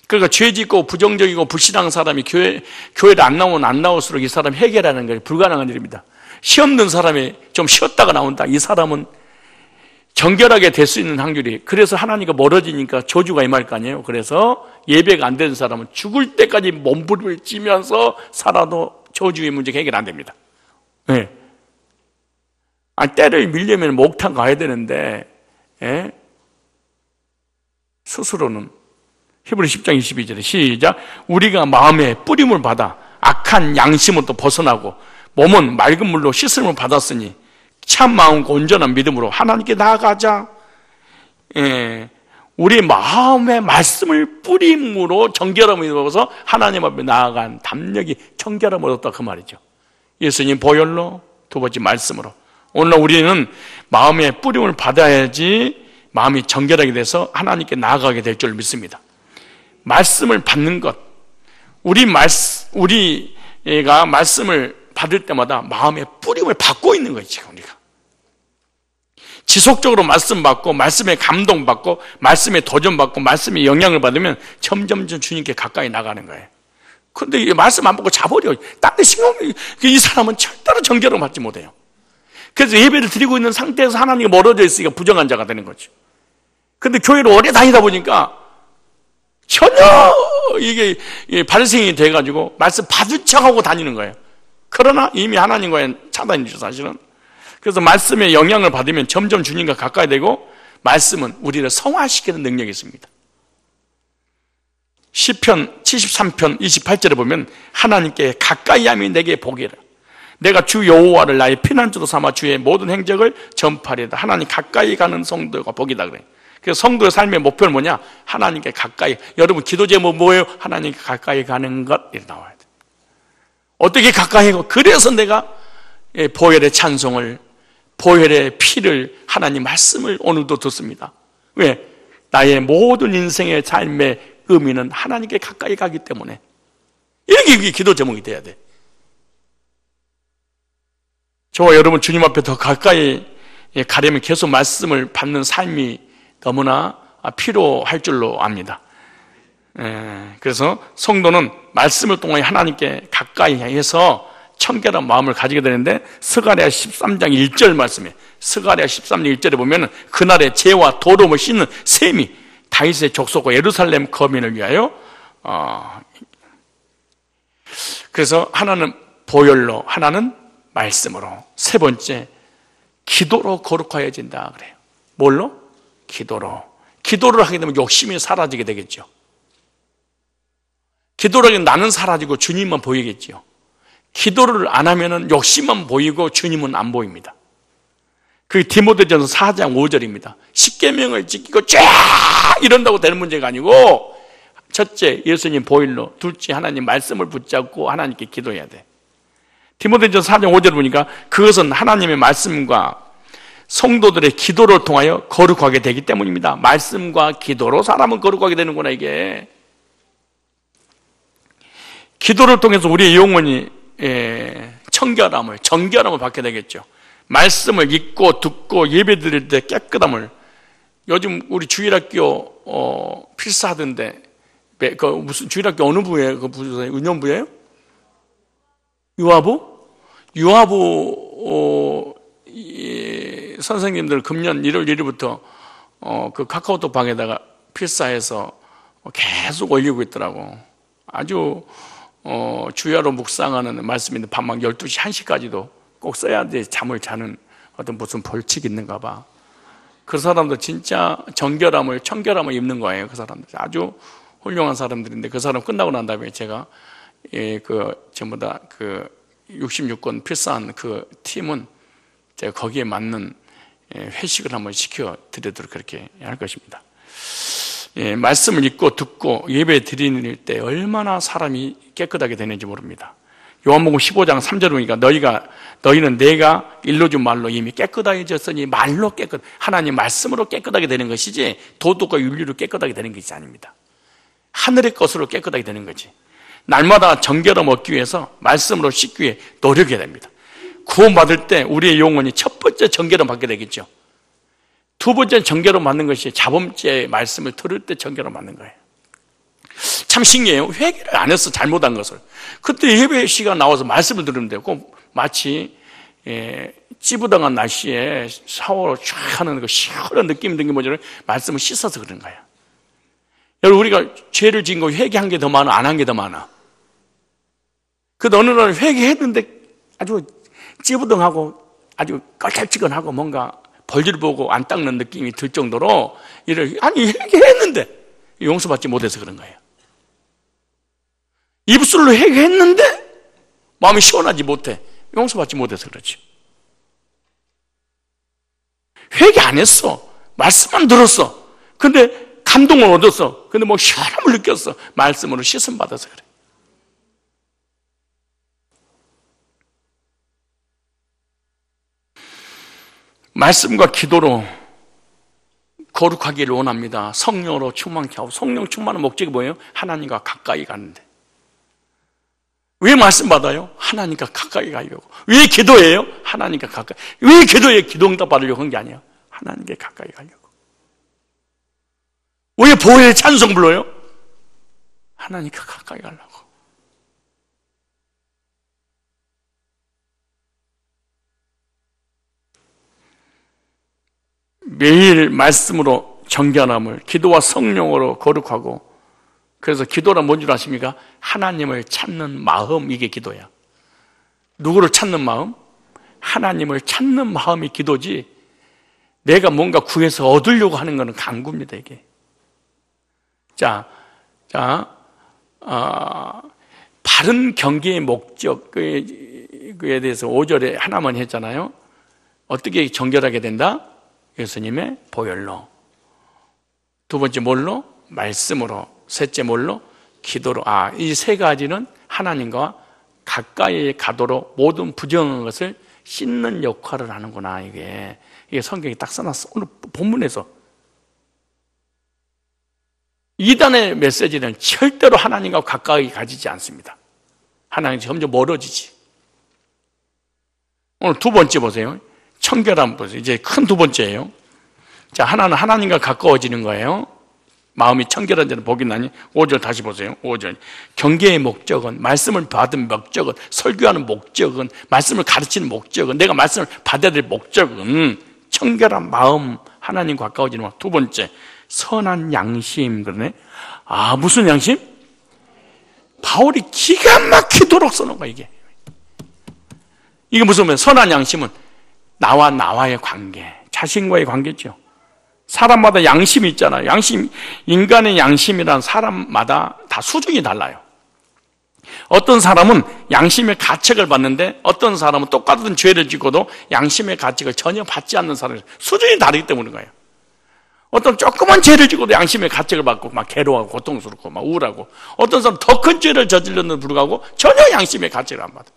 그러니까 죄 짓고 부정적이고 불신앙한 사람이 교회를 안 나오면 안 나올수록 이 사람 해결하는 게 불가능한 일입니다. 시험 든 사람이 좀 쉬었다가 나온다, 이 사람은 정결하게 될 수 있는 확률이, 그래서 하나님과 멀어지니까 저주가 임할 거 아니에요. 그래서 예배가 안 되는 사람은 죽을 때까지 몸부림치면서 살아도 저주의 문제가 해결 안 됩니다. 네. 때를 밀려면 목탕 가야 되는데, 스스로는. 히브리 10장 22절에 시작. 우리가 마음에 뿌림을 받아 악한 양심으로부터 벗어나고 몸은 맑은 물로 씻음을 받았으니 참 마음과 온전한 믿음으로 하나님께 나아가자. 우리 마음의 말씀을 뿌림으로 정결함을 입어서 하나님 앞에 나아간 담력이 정결함을 얻었다, 그 말이죠. 예수님 보혈로, 두 번째 말씀으로. 오늘날 우리는 마음의 뿌림을 받아야지 마음이 정결하게 돼서 하나님께 나아가게 될 줄 믿습니다. 말씀을 받는 것, 우리가 말씀을 받을 때마다 마음의 뿌림을 받고 있는 거예요. 지금 우리가 지속적으로 말씀 받고, 말씀에 감동받고, 말씀에 도전받고, 말씀에 영향을 받으면 점점 주님께 가까이 나가는 거예요. 그런데 이 말씀 안 받고 자버려. 딴 데 신경, 이 사람은 절대로 정결을 받지 못해요. 그래서 예배를 드리고 있는 상태에서 하나님이 멀어져 있으니까 부정한 자가 되는 거죠. 근데 교회를 오래 다니다 보니까 전혀 이게 발생이 돼가지고 말씀 받은 척하고 다니는 거예요. 그러나 이미 하나님과의 차단이죠, 사실은. 그래서 말씀의 영향을 받으면 점점 주님과 가까이 되고, 말씀은 우리를 성화시키는 능력이 있습니다. 시편 73편 28절에 보면 하나님께 가까이 함이 내게 복이라. 내가 주 여호와를 나의 피난처로 삼아 주의 모든 행적을 전파리다. 하나님 가까이 가는 성도가 복이다 그래요. 그래서 성도의 삶의 목표는 뭐냐? 하나님께 가까이. 여러분 기도 제목 뭐예요? 하나님께 가까이 가는 것, 이렇게 나와야 돼. 어떻게 가까이 가고? 그래서 내가 보혈의 찬송을, 보혈의 피를, 하나님 말씀을 오늘도 듣습니다. 왜? 나의 모든 인생의 삶의 의미는 하나님께 가까이 가기 때문에. 이게 기도 제목이 돼야 돼. 저와 여러분 주님 앞에 더 가까이 가려면 계속 말씀을 받는 삶이 너무나 필요할 줄로 압니다. 그래서 성도는 말씀을 통해 하나님께 가까이 해서 청결한 마음을 가지게 되는데, 스가랴 13장 1절 말씀에, 스가랴 13장 1절에 보면 그날의 죄와 더러움을 씻는 셈이 다윗의 족속과 예루살렘 거민을 위하여, 그래서 하나는 보혈로, 하나는 말씀으로, 세 번째 기도로 거룩해진다 그래요. 뭘로? 기도로. 기도를 하게 되면 욕심이 사라지게 되겠죠. 기도를 하면 나는 사라지고 주님만 보이겠죠. 기도를 안 하면은 욕심만 보이고 주님은 안 보입니다. 그게 디모데전서 4장 5절입니다. 십계명을 지키고 쫙 이런다고 되는 문제가 아니고, 첫째 예수님 보혈로, 둘째 하나님 말씀을 붙잡고 하나님께 기도해야 돼. 디모데전서 4장 5절 보니까 그것은 하나님의 말씀과 성도들의 기도를 통하여 거룩하게 되기 때문입니다. 말씀과 기도로 사람은 거룩하게 되는구나, 이게. 기도를 통해서 우리의 영혼이 정결함을 받게 되겠죠. 말씀을 읽고 듣고 예배 드릴 때 깨끗함을. 요즘 우리 주일학교 필사하던데, 그 무슨 주일학교 어느 부예요? 그 부서요? 은연부예요? 유아부 선생님들 금년 1월 1일부터 그 카카오톡 방에다가 필사해서 계속 올리고 있더라고. 아주 주야로 묵상하는 말씀인데 밤만 12시, 1시까지도 꼭 써야 돼. 잠을 자는 어떤 무슨 벌칙이 있는가 봐. 그 사람들 진짜 정결함을, 청결함을 입는 거예요. 그 사람들 아주 훌륭한 사람들인데, 그 사람 끝나고 난 다음에 제가 전부 다 66권 필사한 그 팀은 제가 거기에 맞는 회식을 한번 시켜드리도록 그렇게 할 것입니다. 말씀을 읽고 듣고 예배 드릴 때 얼마나 사람이 깨끗하게 되는지 모릅니다. 요한복음 15장 3절 보니까 너희는 내가 일러준 말로 이미 깨끗해졌으니 말로 하나님 말씀으로 깨끗하게 되는 것이지 도덕과 윤리로 깨끗하게 되는 것이 아닙니다. 하늘의 것으로 깨끗하게 되는 거지. 날마다 정결함 얻기 위해서 말씀으로 씻기 위해 노력해야 됩니다. 구원받을 때 우리의 영혼이 첫 번째 정결함 받게 되겠죠. 두 번째 정결함 받는 것이 자범죄의 말씀을 들을 때 정결함 받는 거예요. 참 신기해요. 회개를 안 했어, 잘못한 것을. 그때 예배 시간 나와서 말씀을 들으면 돼요. 마치 찌부당한 날씨에 샤워를 쫙 하는 그 시원한 느낌이 든 게 뭐냐면 말씀을 씻어서 그런 거예요. 여러분, 우리가 죄를 지은 거 회개한 게 더 많아, 안 한 게 더 많아? 그 어느 날 회개했는데 아주 찌부당하고 아주 깔깔지근하고 뭔가 벌줄 보고 안 닦는 느낌이 들 정도로 아니 회개했는데 용서받지 못해서 그런 거예요. 입술로 회개했는데 마음이 시원하지 못해. 용서받지 못해서 그렇지. 회개 안 했어. 말씀만 들었어. 근데 감동을 얻었어. 근데 뭐 시원함을 느꼈어. 말씀으로 씻음 받아서 그래. 말씀과 기도로 거룩하기를 원합니다. 성령으로 충만케 하고, 성령 충만한 목적이 뭐예요? 하나님과 가까이 가는데. 왜 말씀 받아요? 하나님과 가까이 가려고. 왜 기도해요? 하나님과 가까이. 왜 기도해? 기도응답 받으려고 한 게 아니야. 하나님께 가까이 가려고. 왜 보혜의 찬송 불러요? 하나님과 가까이 가려고. 매일 말씀으로 정결함을, 기도와 성령으로 거룩하고, 그래서 기도란 뭔 줄 아십니까? 하나님을 찾는 마음, 이게 기도야. 누구를 찾는 마음? 하나님을 찾는 마음이 기도지, 내가 뭔가 구해서 얻으려고 하는 것은 강구입니다, 이게. 바른 경계의 목적에 대해서 5절에 하나만 했잖아요. 어떻게 정결하게 된다? 예수님의 보혈로. 두 번째 뭘로? 말씀으로. 셋째 뭘로? 기도로. 이 세 가지는 하나님과 가까이 가도록 모든 부정한 것을 씻는 역할을 하는구나. 이게 성경이 딱 써놨어. 오늘 본문에서. 이단의 메시지는 절대로 하나님과 가까이 가지지 않습니다. 하나님이 점점 멀어지지. 오늘 두 번째 보세요. 청결함 보세요. 이제 큰 두 번째예요. 자, 하나는 하나님과 가까워지는 거예요. 마음이 청결한 자는 복이 나니. 5절 다시 보세요. 5절. 경계의 목적은, 말씀을 받은 목적은, 설교하는 목적은, 말씀을 가르치는 목적은, 내가 말씀을 받아야 될 목적은 청결한 마음, 하나님 가까워지는 마음. 두 번째, 선한 양심. 그러네. 무슨 양심? 바울이 기가 막히도록 써놓은 거야, 이게. 이게 무슨 말이에요? 선한 양심은 나와의 관계, 자신과의 관계죠. 사람마다 양심이 있잖아요. 인간의 양심이란 사람마다 다 수준이 달라요. 어떤 사람은 양심의 가책을 받는데, 어떤 사람은 똑같은 죄를 짓고도 양심의 가책을 전혀 받지 않는 사람이, 수준이 다르기 때문인 거예요. 어떤 조그만 죄를 짓고도 양심의 가책을 받고 막 괴로워하고 고통스럽고 막 우울하고, 어떤 사람은 더 큰 죄를 저질렀는데 불구하고 전혀 양심의 가책을 안 받아.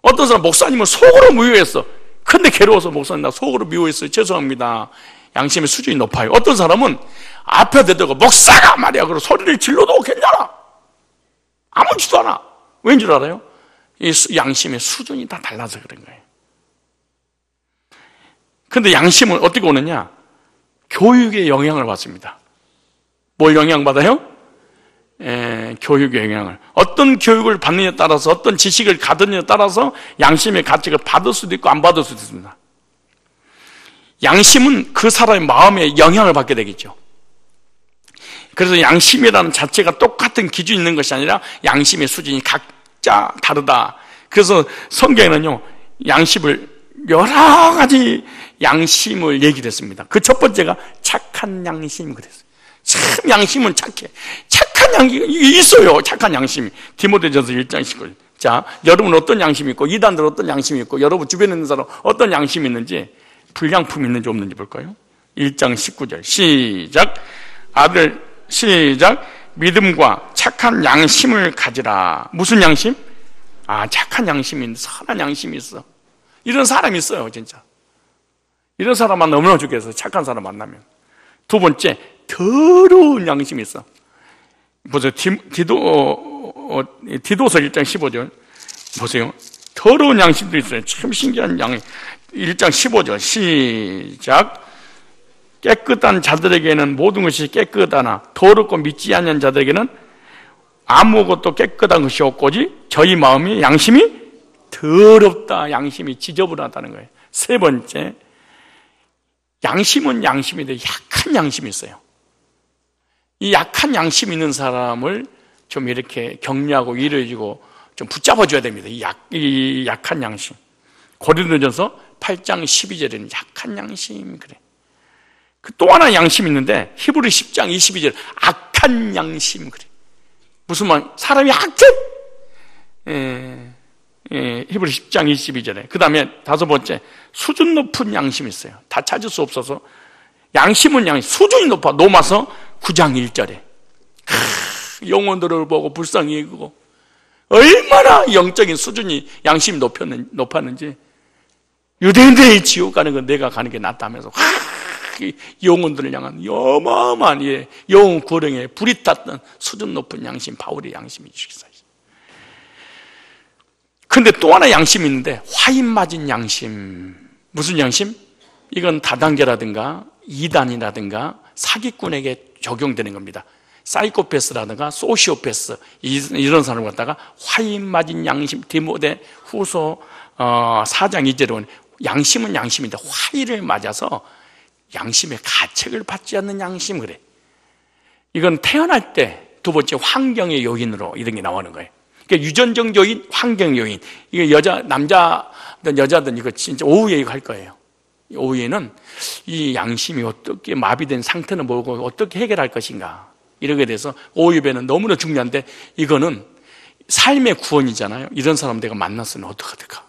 어떤 사람 목사님은 속으로 미워했어. 근데 괴로워서 목사님 나 속으로 미워했어요. 죄송합니다. 양심의 수준이 높아요. 어떤 사람은 앞에 대들고 목사가 말이야 그러고 소리를 질러도 괜찮아. 아무렇지도 않아. 왠 줄 알아요? 이 양심의 수준이 다 달라서 그런 거예요. 근데 양심은 어떻게 오느냐? 교육의 영향을 받습니다. 뭘 영향받아요? 교육의 영향을. 어떤 교육을 받느냐에 따라서, 어떤 지식을 가느냐에 따라서 양심의 가책을 받을 수도 있고 안 받을 수도 있습니다. 양심은 그 사람의 마음에 영향을 받게 되겠죠. 그래서 양심이라는 자체가 똑같은 기준이 있는 것이 아니라 양심의 수준이 각자 다르다. 그래서 성경에는요, 양심을 여러 가지 양심을 얘기를 했습니다. 그 첫 번째가 착한 양심 그랬어요. 참 양심은 착해. 착한 양심이 있어요. 착한 양심이. 디모데전서 1장 19절. 자, 여러분 어떤 양심이 있고, 이단들 어떤 양심이 있고, 여러분 주변에 있는 사람 어떤 양심이 있는지, 불량품이 있는지 없는지 볼까요? 1장 19절 시작. 아들 시작. 믿음과 착한 양심을 가지라. 무슨 양심? 착한 양심이 있는데, 선한 양심이 있어. 이런 사람이 있어요, 진짜. 이런 사람 만나면 얼마나 좋겠어요, 착한 사람 만나면. 두 번째, 더러운 양심이 있어. 보세요. 디도서 1장 15절 보세요. 더러운 양심도 있어요. 참 신기한 양심. 1장 15절 시작. 깨끗한 자들에게는 모든 것이 깨끗하나 더럽고 믿지 않는 자들에게는 아무것도 깨끗한 것이 없고지 저희 마음이 양심이 더럽다. 양심이 지저분하다는 거예요. 세 번째, 양심은 양심인데 약한 양심이 있어요. 이 약한 양심 있는 사람을 좀 이렇게 격려하고 위로해주고 좀 붙잡아줘야 됩니다. 이 약한 양심. 고린도전서 8장 12절에는 약한 양심 그래. 또 하나 양심 있는데 히브리 10장 22절 악한 양심 그래. 무슨 말? 사람이 악해. 히브리 10장 22절에. 그 다음에 5번째, 수준 높은 양심이 있어요. 다 찾을 수 없어서. 양심은 수준이 높아서 9장 1절에 영혼들을 보고 불쌍히 여기고, 얼마나 영적인 수준이 양심이 높았는지, 유대인들이 지옥 가는 건 내가 가는 게 낫다면서 영혼들을 향한 어마어마한 영혼 구렁에 불이 탔던 수준 높은 양심, 바울의 양심이 주시겠어요. 근데 또 하나 양심이 있는데, 화인 맞은 양심. 무슨 양심? 이건 다단계라든가 이단이라든가 사기꾼에게 적용되는 겁니다. 사이코패스라든가 소시오패스, 이런 사람을 갖다가 화인 맞은 양심. 디모데 후서 4장 2절에 보면, 양심은 양심인데 화인을 맞아서 양심의 가책을 받지 않는 양심, 그래. 이건 태어날 때 두 번째 환경의 요인으로 이런 게 나오는 거예요. 그러니까 유전적 요인, 환경 요인. 이게 남자든 여자든 이거 진짜 오후에 이거 할 거예요. 오후에는 이 양심이 어떻게 마비된 상태는 뭐고 어떻게 해결할 것인가, 이러게 돼서 오후 예배는 너무나 중요한데, 이거는 삶의 구원이잖아요. 이런 사람 내가 만났으면 어떡할까?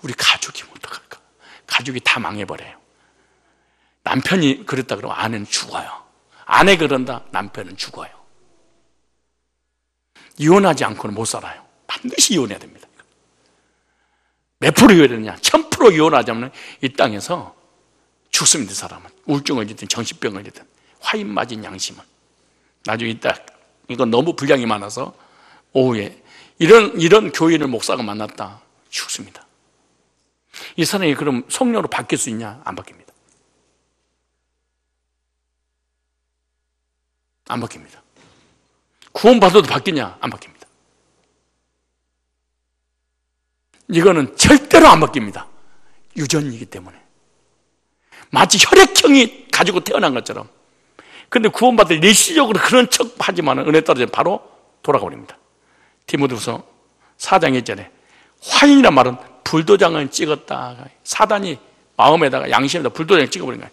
우리 가족이 어떡할까? 가족이 다 망해버려요. 남편이 그랬다 그러면 아내는 죽어요. 아내 그런다, 남편은 죽어요. 이혼하지 않고는 못 살아요. 반드시 이혼해야 됩니다. 몇 프로 이혼하느냐? 1000% 이혼하자면 이 땅에서 죽습니다. 사람은 우울증을 지든 정신병을 지든. 화인 맞은 양심은 나중에 이건 너무 분량이 많아서 오후에 이런 교인을 목사가 만났다, 죽습니다. 이 사람이 그럼 성령으로 바뀔 수 있냐? 안 바뀝니다. 안 바뀝니다. 구원받아도 바뀌냐? 안 바뀝니다. 이거는 절대로 안 바뀝니다. 유전이기 때문에. 마치 혈액형이 가지고 태어난 것처럼. 근데 구원받을 일시적으로 그런 척 하지만 은혜 떨어지면 바로 돌아가버립니다. 디모데후서 4장 1절에 화인이란 말은 불도장을 찍었다. 사단이 마음에다가 양심에다 불도장을 찍어버린 거예요.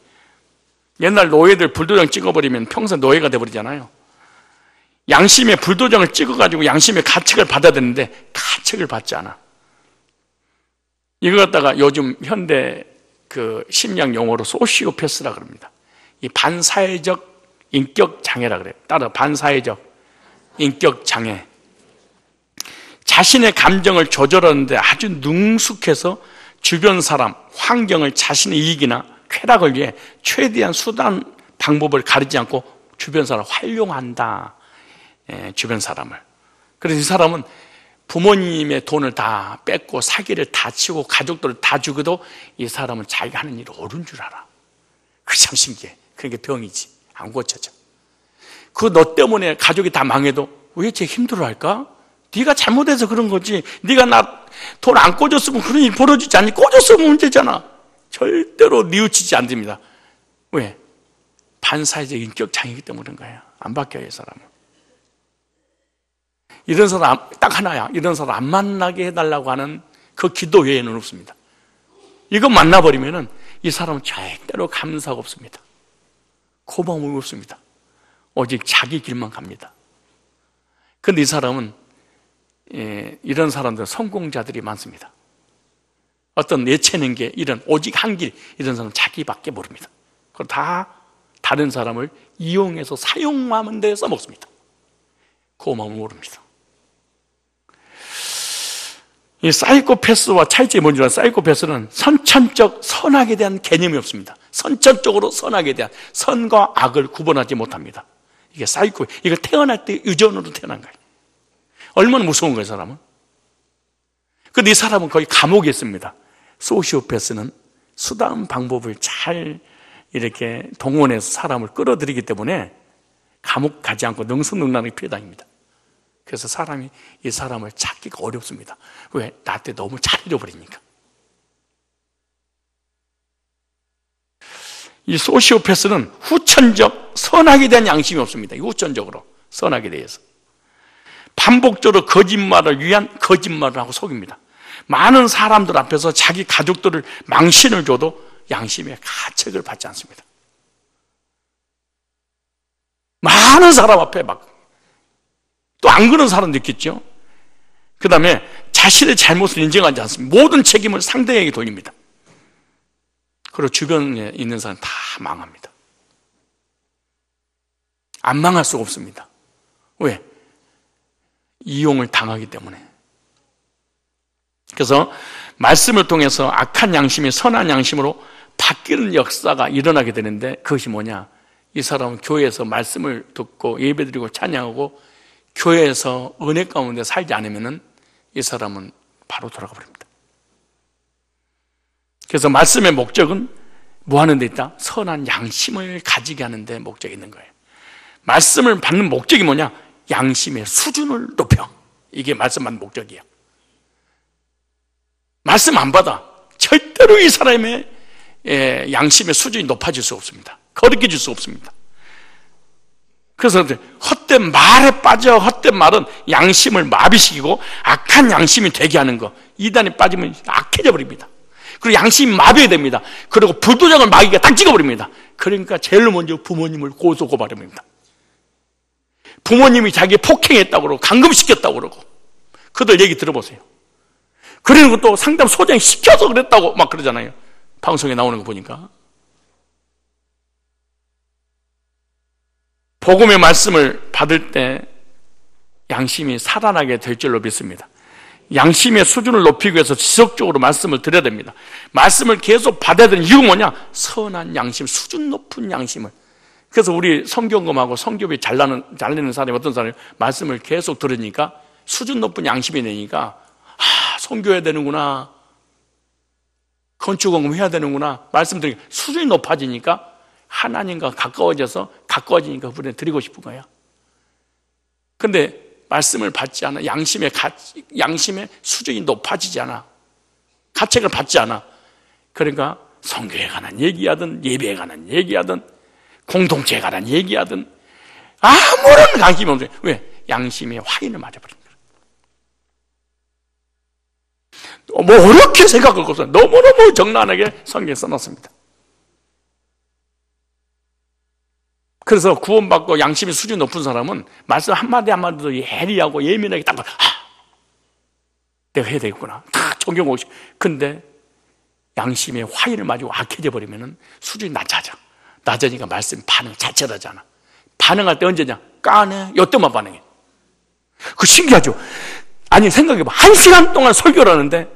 옛날 노예들 불도장 찍어버리면 평생 노예가 돼버리잖아요. 양심에 불도장을 찍어가지고 양심의 가책을 받아야 되는데 가책을 받지 않아. 이거 갖다가 요즘 현대 심리학 용어로 소시오패스라 그럽니다. 이 반사회적 인격 장애라 그래요. 따라 반사회적 인격 장애. 자신의 감정을 조절하는데 아주 능숙해서 주변 사람, 환경을 자신의 이익이나 쾌락을 위해 최대한 수단, 방법을 가리지 않고 주변 사람을 활용한다. 주변 사람을. 그래서 이 사람은 부모님의 돈을 다 뺏고 사기를 다 치고 가족들을 다 죽여도 이 사람은 자기가 하는 일이 옳은 줄 알아. 그게 참 신기해. 그게 병이지. 안 고쳐져. 너 때문에 가족이 다 망해도 왜 쟤 힘들어할까? 네가 잘못해서 그런 거지. 네가 나 돈 안 꿔줬으면 그런 일 벌어지지 않니? 꿔줬으면 문제잖아. 절대로 뉘우치지 않습니다. 왜? 반사회적 인격 장애이기 때문에 그런 거예요. 안 바뀌어요, 이 사람은. 이런 사람 딱 하나야. 이런 사람 안 만나게 해달라고 하는 그 기도 외에는 없습니다. 이거 만나버리면은 이 사람은 절대로 감사가 없습니다. 고마움이 없습니다. 오직 자기 길만 갑니다. 그런데 이 사람은 이런 사람들은 성공자들이 많습니다. 어떤 예체능 게 이런 오직 한 길, 이런 사람은 자기밖에 모릅니다. 그걸 다 다른 사람을 이용해서 사용하는 데 써먹습니다. 고마움을 모릅니다. 이 사이코패스와 차이점이 뭔지 알아요? 사이코패스는 선천적 선악에 대한 개념이 없습니다. 선천적으로 선악에 대한 선과 악을 구분하지 못합니다. 이게 이거 태어날 때 유전으로 태어난 거예요. 얼마나 무서운 거예요, 사람은. 근데 이 사람은 거의 감옥에 있습니다. 소시오패스는 수단 방법을 잘 이렇게 동원해서 사람을 끌어들이기 때문에 감옥 가지 않고 능수능란하게 피해다닙니다. 그래서 이 사람을 찾기가 어렵습니다. 왜? 나한테 너무 잘 잃어버리니까. 이 소시오패스는 후천적 선악에 대한 양심이 없습니다. 후천적으로 선악에 대해서. 반복적으로 거짓말을 위한 거짓말을 하고 속입니다. 많은 사람들 앞에서 자기 가족들을 망신을 줘도 양심의 가책을 받지 않습니다. 많은 사람 앞에 또 안 그런 사람도 있겠죠. 그 다음에 자신의 잘못을 인정하지 않습니다. 모든 책임을 상대에게 돌립니다. 그리고 주변에 있는 사람 다 망합니다. 안 망할 수가 없습니다. 왜? 이용을 당하기 때문에. 그래서 말씀을 통해서 악한 양심이 선한 양심으로 바뀌는 역사가 일어나게 되는데, 그것이 뭐냐? 이 사람은 교회에서 말씀을 듣고 예배드리고 찬양하고 교회에서 은혜 가운데 살지 않으면은 이 사람은 바로 돌아가 버립니다. 그래서 말씀의 목적은 뭐 하는 데 있다? 선한 양심을 가지게 하는 데 목적이 있는 거예요. 말씀을 받는 목적이 뭐냐? 양심의 수준을 높여. 이게 말씀 받는 목적이야. 말씀 안 받아 절대로 이 사람의 양심의 수준이 높아질 수 없습니다. 거룩해 질 수 없습니다. 그래서 헛된 말에 빠져. 헛된 말은 양심을 마비시키고 악한 양심이 되게 하는 거. 이단에 빠지면 악해져 버립니다. 그리고 양심이 마비됩니다. 그리고 불도장을 마귀가 딱 찍어버립니다. 그러니까 제일 먼저 부모님을 고소고발합니다. 부모님이 자기 폭행했다고 그러고 감금시켰다고 그러고, 그들 얘기 들어보세요. 그리고 또 상담 소장이 시켜서 그랬다고 막 그러잖아요. 방송에 나오는 거 보니까. 복음의 말씀을 받을 때 양심이 살아나게 될 줄로 믿습니다. 양심의 수준을 높이기 위해서 지속적으로 말씀을 드려야 됩니다. 말씀을 계속 받아야 되는 이유가 뭐냐? 선한 양심, 수준 높은 양심을. 그래서 우리 성경검하고 성교비 잘 내는 사람이 어떤 사람이 말씀을 계속 들으니까 수준 높은 양심이 되니까, 성교해야 되는구나, 건축원금 해야 되는구나, 말씀 들으니까 수준이 높아지니까 하나님과 가까워지니까 그분에 드리고 싶은 거야. 근데 말씀을 받지 않아. 양심의 수준이 높아지지 않아. 가책을 받지 않아. 그러니까 성교에 관한 얘기하든 예배에 관한 얘기하든 공동체에 관한 얘기하든 아무런 관심이 없어요. 왜? 양심의 화인을 맞아버린 거예요. 뭐 어렵게 생각할 것 없어요. 너무너무 적나라하게 성경에 써놨습니다. 그래서 구원받고 양심의 수준이 높은 사람은 말씀 한마디 한마디도 예리하고 예민하게 딱 내가 해야 되겠구나, 다 존경하고 싶어. 근데 양심의 화인을 맞고 악해져 버리면 수준이 낮아지니까 말씀 반응 자체를 하잖아. 반응할 때 언제냐? 까네, 요때만 반응해. 그 신기하죠? 아니, 생각해봐. 1시간 동안 설교를 하는데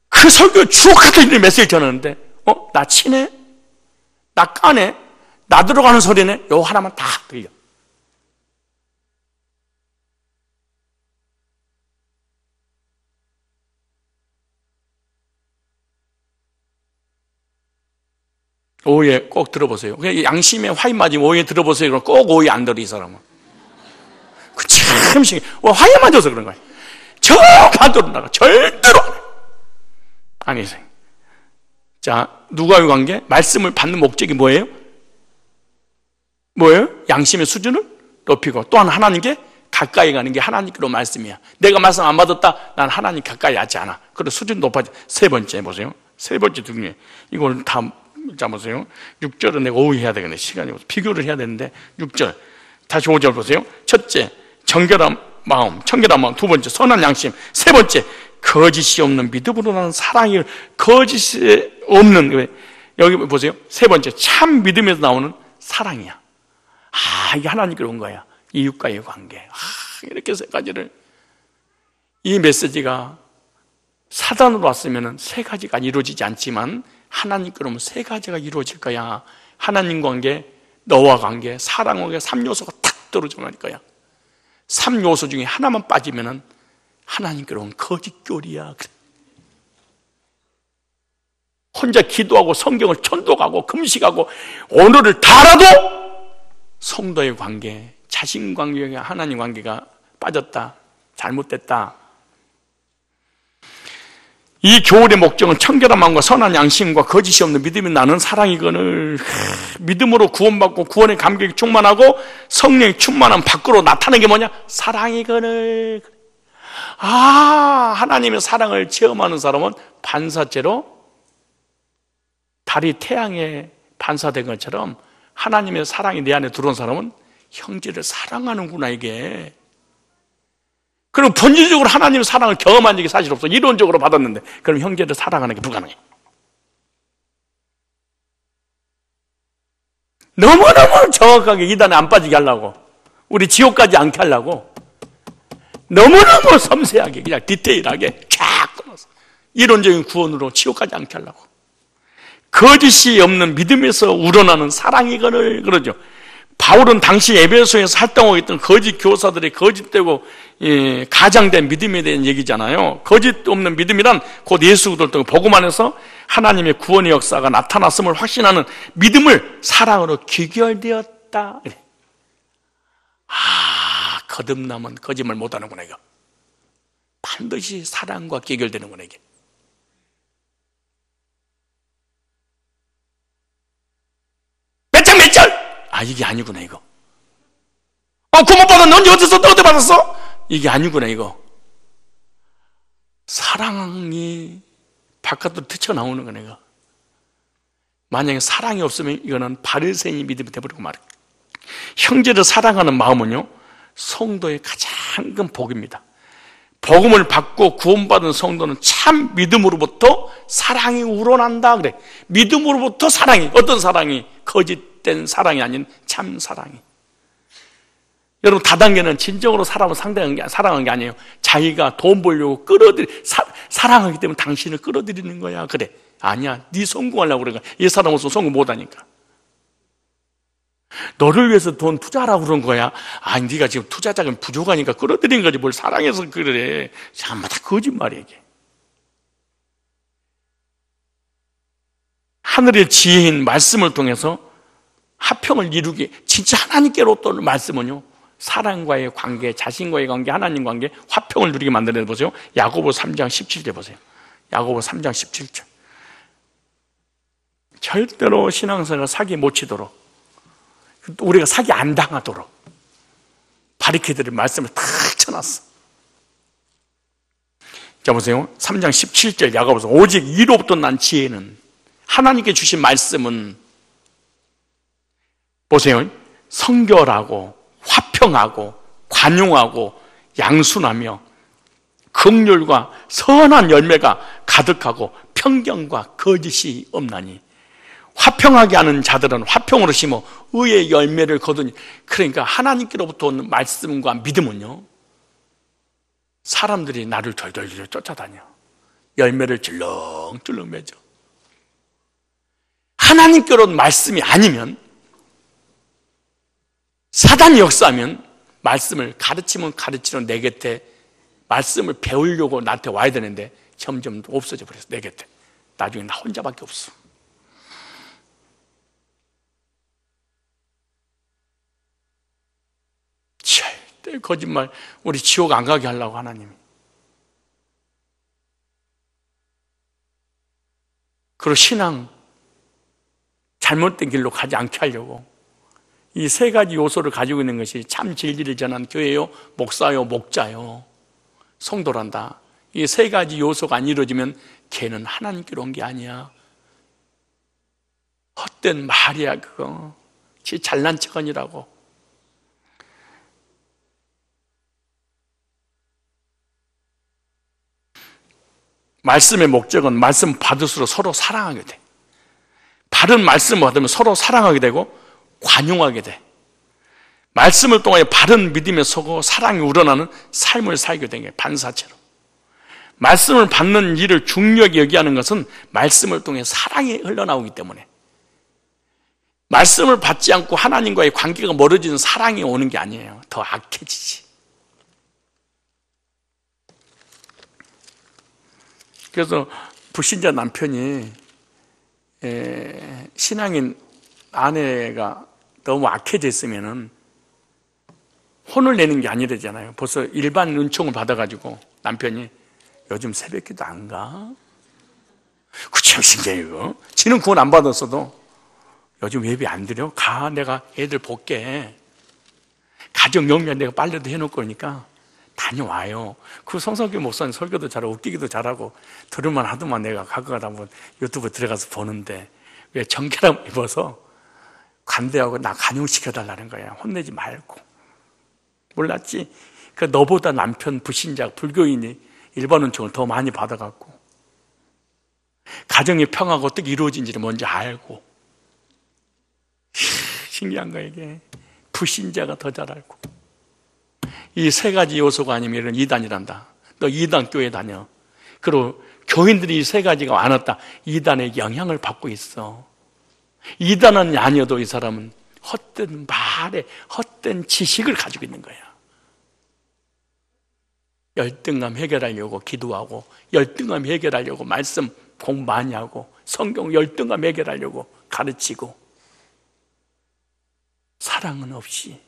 그 설교 주옥같은 메시지 전하는데 나 치네? 나 까네? 나 들어가는 소리네? 요 하나만 다 들려. 오해 꼭 들어보세요. 그냥 양심에 화인 맞으면 오해 들어보세요. 그럼 꼭 오해 안 들어, 이 사람은. 그 참 신기해. 화인 맞아서 그런 거야. 저 반대로 나가. 절대로 안 해. 아니세요. 자, 누가의 관계? 말씀을 받는 목적이 뭐예요? 양심의 수준을 높이고, 또한 하나님께 가까이 가는 게 하나님께로 말씀이야. 내가 말씀 안 받았다? 난 하나님 가까이 하지 않아. 그래, 수준 높아져. 세 번째 보세요. 세 번째 중에 이걸 다 보세요. 6절은 내가 오해해야 되겠네. 시간이 없어. 비교를 해야 되는데 6절. 다시 5절 보세요. 첫째, 정결한 마음. 두 번째, 선한 양심. 세 번째, 거짓이 없는 믿음으로 나는 사랑이. 거짓이 없는, 여기 보세요. 세 번째, 참 믿음에서 나오는 사랑이야. 이게 하나님께로 온 거야. 이웃과의 관계. 이렇게 세 가지를. 이 메시지가 사단으로 왔으면 세 가지가 이루어지지 않지만 하나님께로 오면 세 가지가 이루어질 거야. 하나님 관계, 너와 관계, 사랑 관계, 3요소가 탁 떨어져 날 거야. 3요소 중에 하나만 빠지면 하나님께로 온 거짓교리야. 혼자 기도하고 성경을 천독하고 금식하고 오늘을 달아도 성도의 관계, 자신 관계가 하나님 관계가 빠졌다, 잘못됐다. 이 교훈의 목적은 청결한 마음과 선한 양심과 거짓이 없는 믿음이 나는 사랑이거늘. 믿음으로 구원받고 구원의 감격이 충만하고 성령이 충만한 밖으로 나타나는 게 뭐냐? 사랑이거늘. 하나님의 사랑을 체험하는 사람은 반사체로 달이 태양에 반사된 것처럼 하나님의 사랑이 내 안에 들어온 사람은 형제를 사랑하는구나, 이게. 그리고 본질적으로 하나님의 사랑을 경험한 적이 사실 없어. 이론적으로 받았는데 그럼 형제를 사랑하는 게 불가능해. 너무너무 정확하게 이단에 안 빠지게 하려고, 우리 지옥까지 않게 하려고 너무너무 섬세하게 그냥 디테일하게 쫙 끊어서 이론적인 구원으로 지옥까지 않게 하려고, 거짓이 없는 믿음에서 우러나는 사랑이거늘 그러죠. 바울은 당시 에베소에서 활동하고 있던 거짓 교사들의 거짓되고 가장된 믿음에 대한 얘기잖아요. 거짓 없는 믿음이란 곧 예수 그리스도 복음 안에서 하나님의 구원의 역사가 나타났음을 확신하는 믿음을 사랑으로 귀결되었다. 거듭남은 거짓말 못하는구나. 이거 반드시 사랑과 귀결되는구나. 이게 몇 장 몇 절? 이게 아니구나. 이거 구원 받았는데 언제 어디서 또 어디 받았어? 이게 아니구나. 이거 사랑이 바깥으로 튀쳐나오는 거네. 이거 만약에 사랑이 없으면 이거는 바리새인의 믿음이 되어버리고 말이에요. 형제를 사랑하는 마음은요, 성도의 가장 큰 복입니다. 복음을 받고 구원받은 성도는 참 믿음으로부터 사랑이 우러난다 그래. 믿음으로부터 사랑이, 어떤 사랑이? 거짓된 사랑이 아닌 참 사랑이. 여러분, 다단계는 진정으로 사람을 사랑한 게 아니에요. 자기가 돈 벌려고 사랑하기 때문에 당신을 끌어들이는 거야. 그래. 아니야. 네 성공하려고 그래. 이 사람 없으면 성공 못하니까. 너를 위해서 돈 투자하라고 그런 거야. 네가 지금 투자 자금 부족하니까 끌어들인 거지 뭘 사랑해서 그래. 전부 다 거짓말이야. 이게 하늘의 지혜인 말씀을 통해서 화평을 이루기, 진짜 하나님께로부터 말씀은요, 사랑과의 관계, 자신과의 관계, 하나님 관계, 화평을 누리게 만들어 보세요. 야고보 3장 17절 보세요. 야고보 3장 17절. 절대로 신앙생활 사기 못 치도록, 우리가 사기 안 당하도록 바리케이드를 말씀을 탁 쳐놨어. 자 보세요. 3장 17절 야고보서, 오직 이로부터 난 지혜는, 하나님께 주신 말씀은 보세요, 성결하고 화평하고 관용하고 양순하며 긍휼과 선한 열매가 가득하고 편견과 거짓이 없나니, 화평하게 하는 자들은 화평으로 심어 의의 열매를 거두니. 그러니까 하나님께로부터 오는 말씀과 믿음은요, 사람들이 나를 덜덜 쫓아다녀 열매를 줄렁줄렁 맺어. 하나님께로 말씀이 아니면, 사단이 역사하면 말씀을 가르치면 가르치는 내 곁에 말씀을 배우려고 나한테 와야 되는데 점점 없어져 버렸어. 내 곁에 나중에 나 혼자밖에 없어. 절대 거짓말, 우리 지옥 안 가게 하려고 하나님이. 그리고 신앙 잘못된 길로 가지 않게 하려고 이 세 가지 요소를 가지고 있는 것이 참 진리를 전한 교회요, 목사요, 목자요, 성도란다. 이 세 가지 요소가 안 이루어지면 걔는 하나님께로 온 게 아니야. 헛된 말이야 그거. 지 잘난 척하니라고. 말씀의 목적은 말씀 받을수록 서로 사랑하게 돼. 바른 말씀을 받으면 서로 사랑하게 되고 관용하게 돼. 말씀을 통해 바른 믿음에 서고 사랑이 우러나는 삶을 살게 된 게 반사체로. 말씀을 받는 일을 중요하게 여기하는 것은 말씀을 통해 사랑이 흘러나오기 때문에. 말씀을 받지 않고 하나님과의 관계가 멀어지는 사랑이 오는 게 아니에요. 더 악해지지. 그래서 불신자 남편이 신앙인 아내가 너무 악해져 있으면은 혼을 내는 게 아니라잖아요. 벌써 일반 은총을 받아가지고 남편이 요즘 새벽기도 안 가? 그 참 신기해요. 지는 구원 안 받았어도 요즘 예배 안 드려? 가, 내가 애들 볼게. 가정 영위한 내가 빨래도 해놓을 거니까 다녀와요. 그 성석교 목사님 설교도 잘하고 웃기기도 잘하고 들을만 하더만 내가 가끔가다 한번 유튜브 들어가서 보는데 왜 정결함 입어서 관대하고 나 간용시켜달라는 거야. 혼내지 말고. 몰랐지? 그 너보다 남편 불신자 불교인이 일반원총을 더 많이 받아갖고 가정의 평화가 어떻게 이루어진지를 먼저 알고, 신기한 거야 이게. 불신자가 더 잘 알고. 이 세 가지 요소가 아니면 이런 이단이란다. 너 이단 교회 다녀. 그리고 교인들이 이 세 가지가 안 왔다, 이단의 영향을 받고 있어. 이단은 아니어도 이 사람은 헛된 말에 헛된 지식을 가지고 있는 거야. 열등감 해결하려고 기도하고, 열등감 해결하려고 말씀 공부 많이 하고, 성경 열등감 해결하려고 가르치고, 사랑은 없이.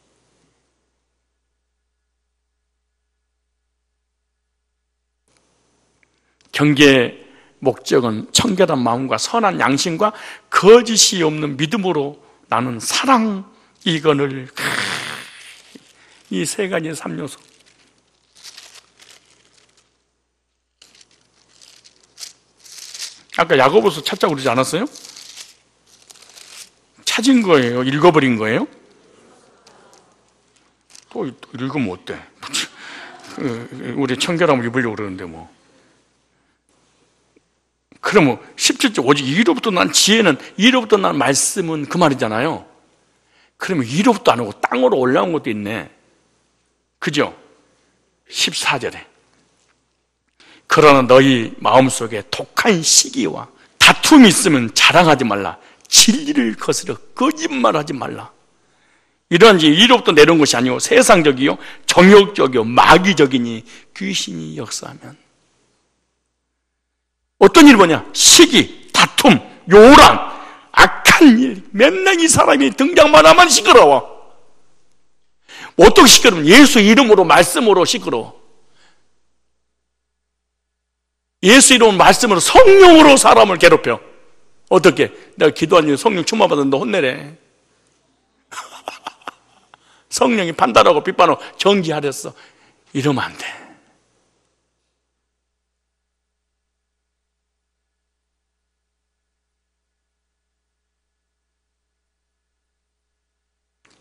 경계의 목적은 청결한 마음과 선한 양심과 거짓이 없는 믿음으로 나는 사랑, 이거를, 이 세 가지 3요소. 아까 야고보서 찾자고 그러지 않았어요? 찾은 거예요? 읽어버린 거예요? 또 읽으면 어때? 우리 청결함을 입으려고 그러는데 뭐. 그러면 17절, 오직 이로부터 난 지혜는, 이로부터 난 말씀은 그 말이잖아요. 그러면 이로부터 안 오고 땅으로 올라온 것도 있네. 그죠? 14절에 그러나 너희 마음속에 독한 시기와 다툼이 있으면 자랑하지 말라. 진리를 거스려 거짓말하지 말라. 이러한지 이로부터 내려온 것이 아니오 세상적이요 정욕적이요 마귀적이니 귀신이 역사하면. 어떤 일 뭐냐? 시기, 다툼, 요란, 악한 일. 맨날 이 사람이 등장만 하면 시끄러워. 어떻게 시끄러우면 예수 이름으로 말씀으로 시끄러워. 예수 이름 말씀으로 성령으로 사람을 괴롭혀. 어떻게? 내가 기도하니 성령 충만받았는데 혼내래. 성령이 판단하고 비판하고 정지하랬어. 이러면 안 돼.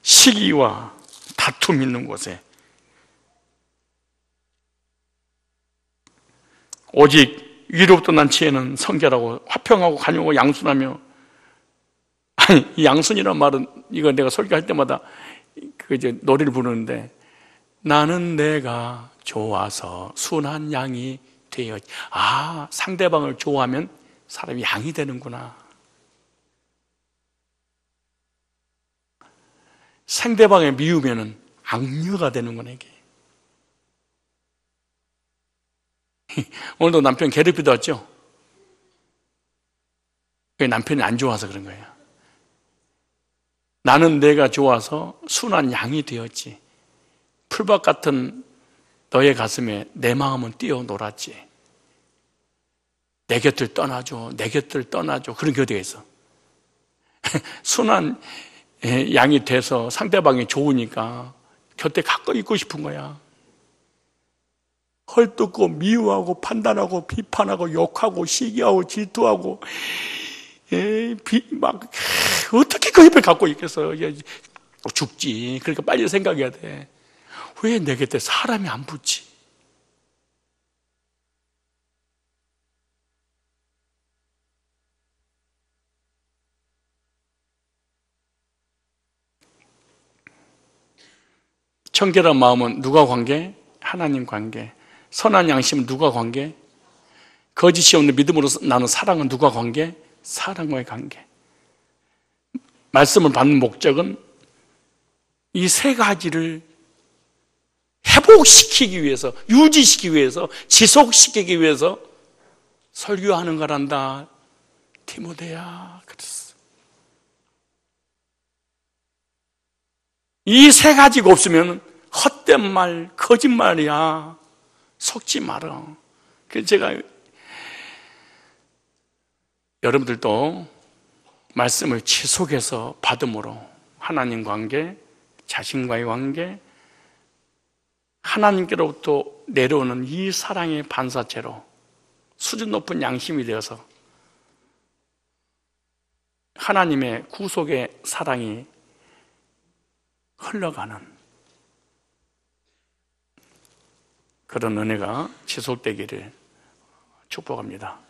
시기와 다툼 있는 곳에 오직 위로부터 난 지혜는 성결하고 화평하고 간용하고 양순하며. 아니, 이 양순이란 말은 이거 내가 설교할 때마다 그 이제 노래를 부르는데, 나는 내가 좋아서 순한 양이 되어. 아, 상대방을 좋아하면 사람이 양이 되는구나. 상대방에 미우면은 악녀가 되는구나 이게. 오늘도 남편 괴롭히다 왔죠? 남편이 안 좋아서 그런 거예요. 나는 내가 좋아서 순한 양이 되었지. 풀밭 같은 너의 가슴에 내 마음은 뛰어놀았지. 내 곁을 떠나줘, 내 곁을 떠나줘. 그런 게 어디가 있어? 순한 양이 돼서 상대방이 좋으니까 곁에 가까이 있고 싶은 거야. 헐뜯고 미워하고 판단하고 비판하고 욕하고 시기하고 질투하고 막 어떻게 그 힘을 갖고 있겠어요? 죽지. 그러니까 빨리 생각해야 돼. 왜 내 곁에 사람이 안 붙지? 청결한 마음은 누가 관계? 하나님 관계. 선한 양심은 누가 관계? 거짓이 없는 믿음으로 나는 사랑은 누가 관계? 사랑과의 관계. 말씀을 받는 목적은 이 세 가지를 회복시키기 위해서, 유지시키기 위해서, 지속시키기 위해서 설교하는 거란다. 디모데야, 그랬어. 이 세 가지가 없으면 헛된 말, 거짓말이야. 속지 마라. 그래서 제가 여러분들도 말씀을 지속해서 받음으로 하나님 관계, 자신과의 관계, 하나님께로부터 내려오는 이 사랑의 반사체로 수준 높은 양심이 되어서 하나님의 구속의 사랑이 흘러가는 그런 은혜가 지속되기를 축복합니다.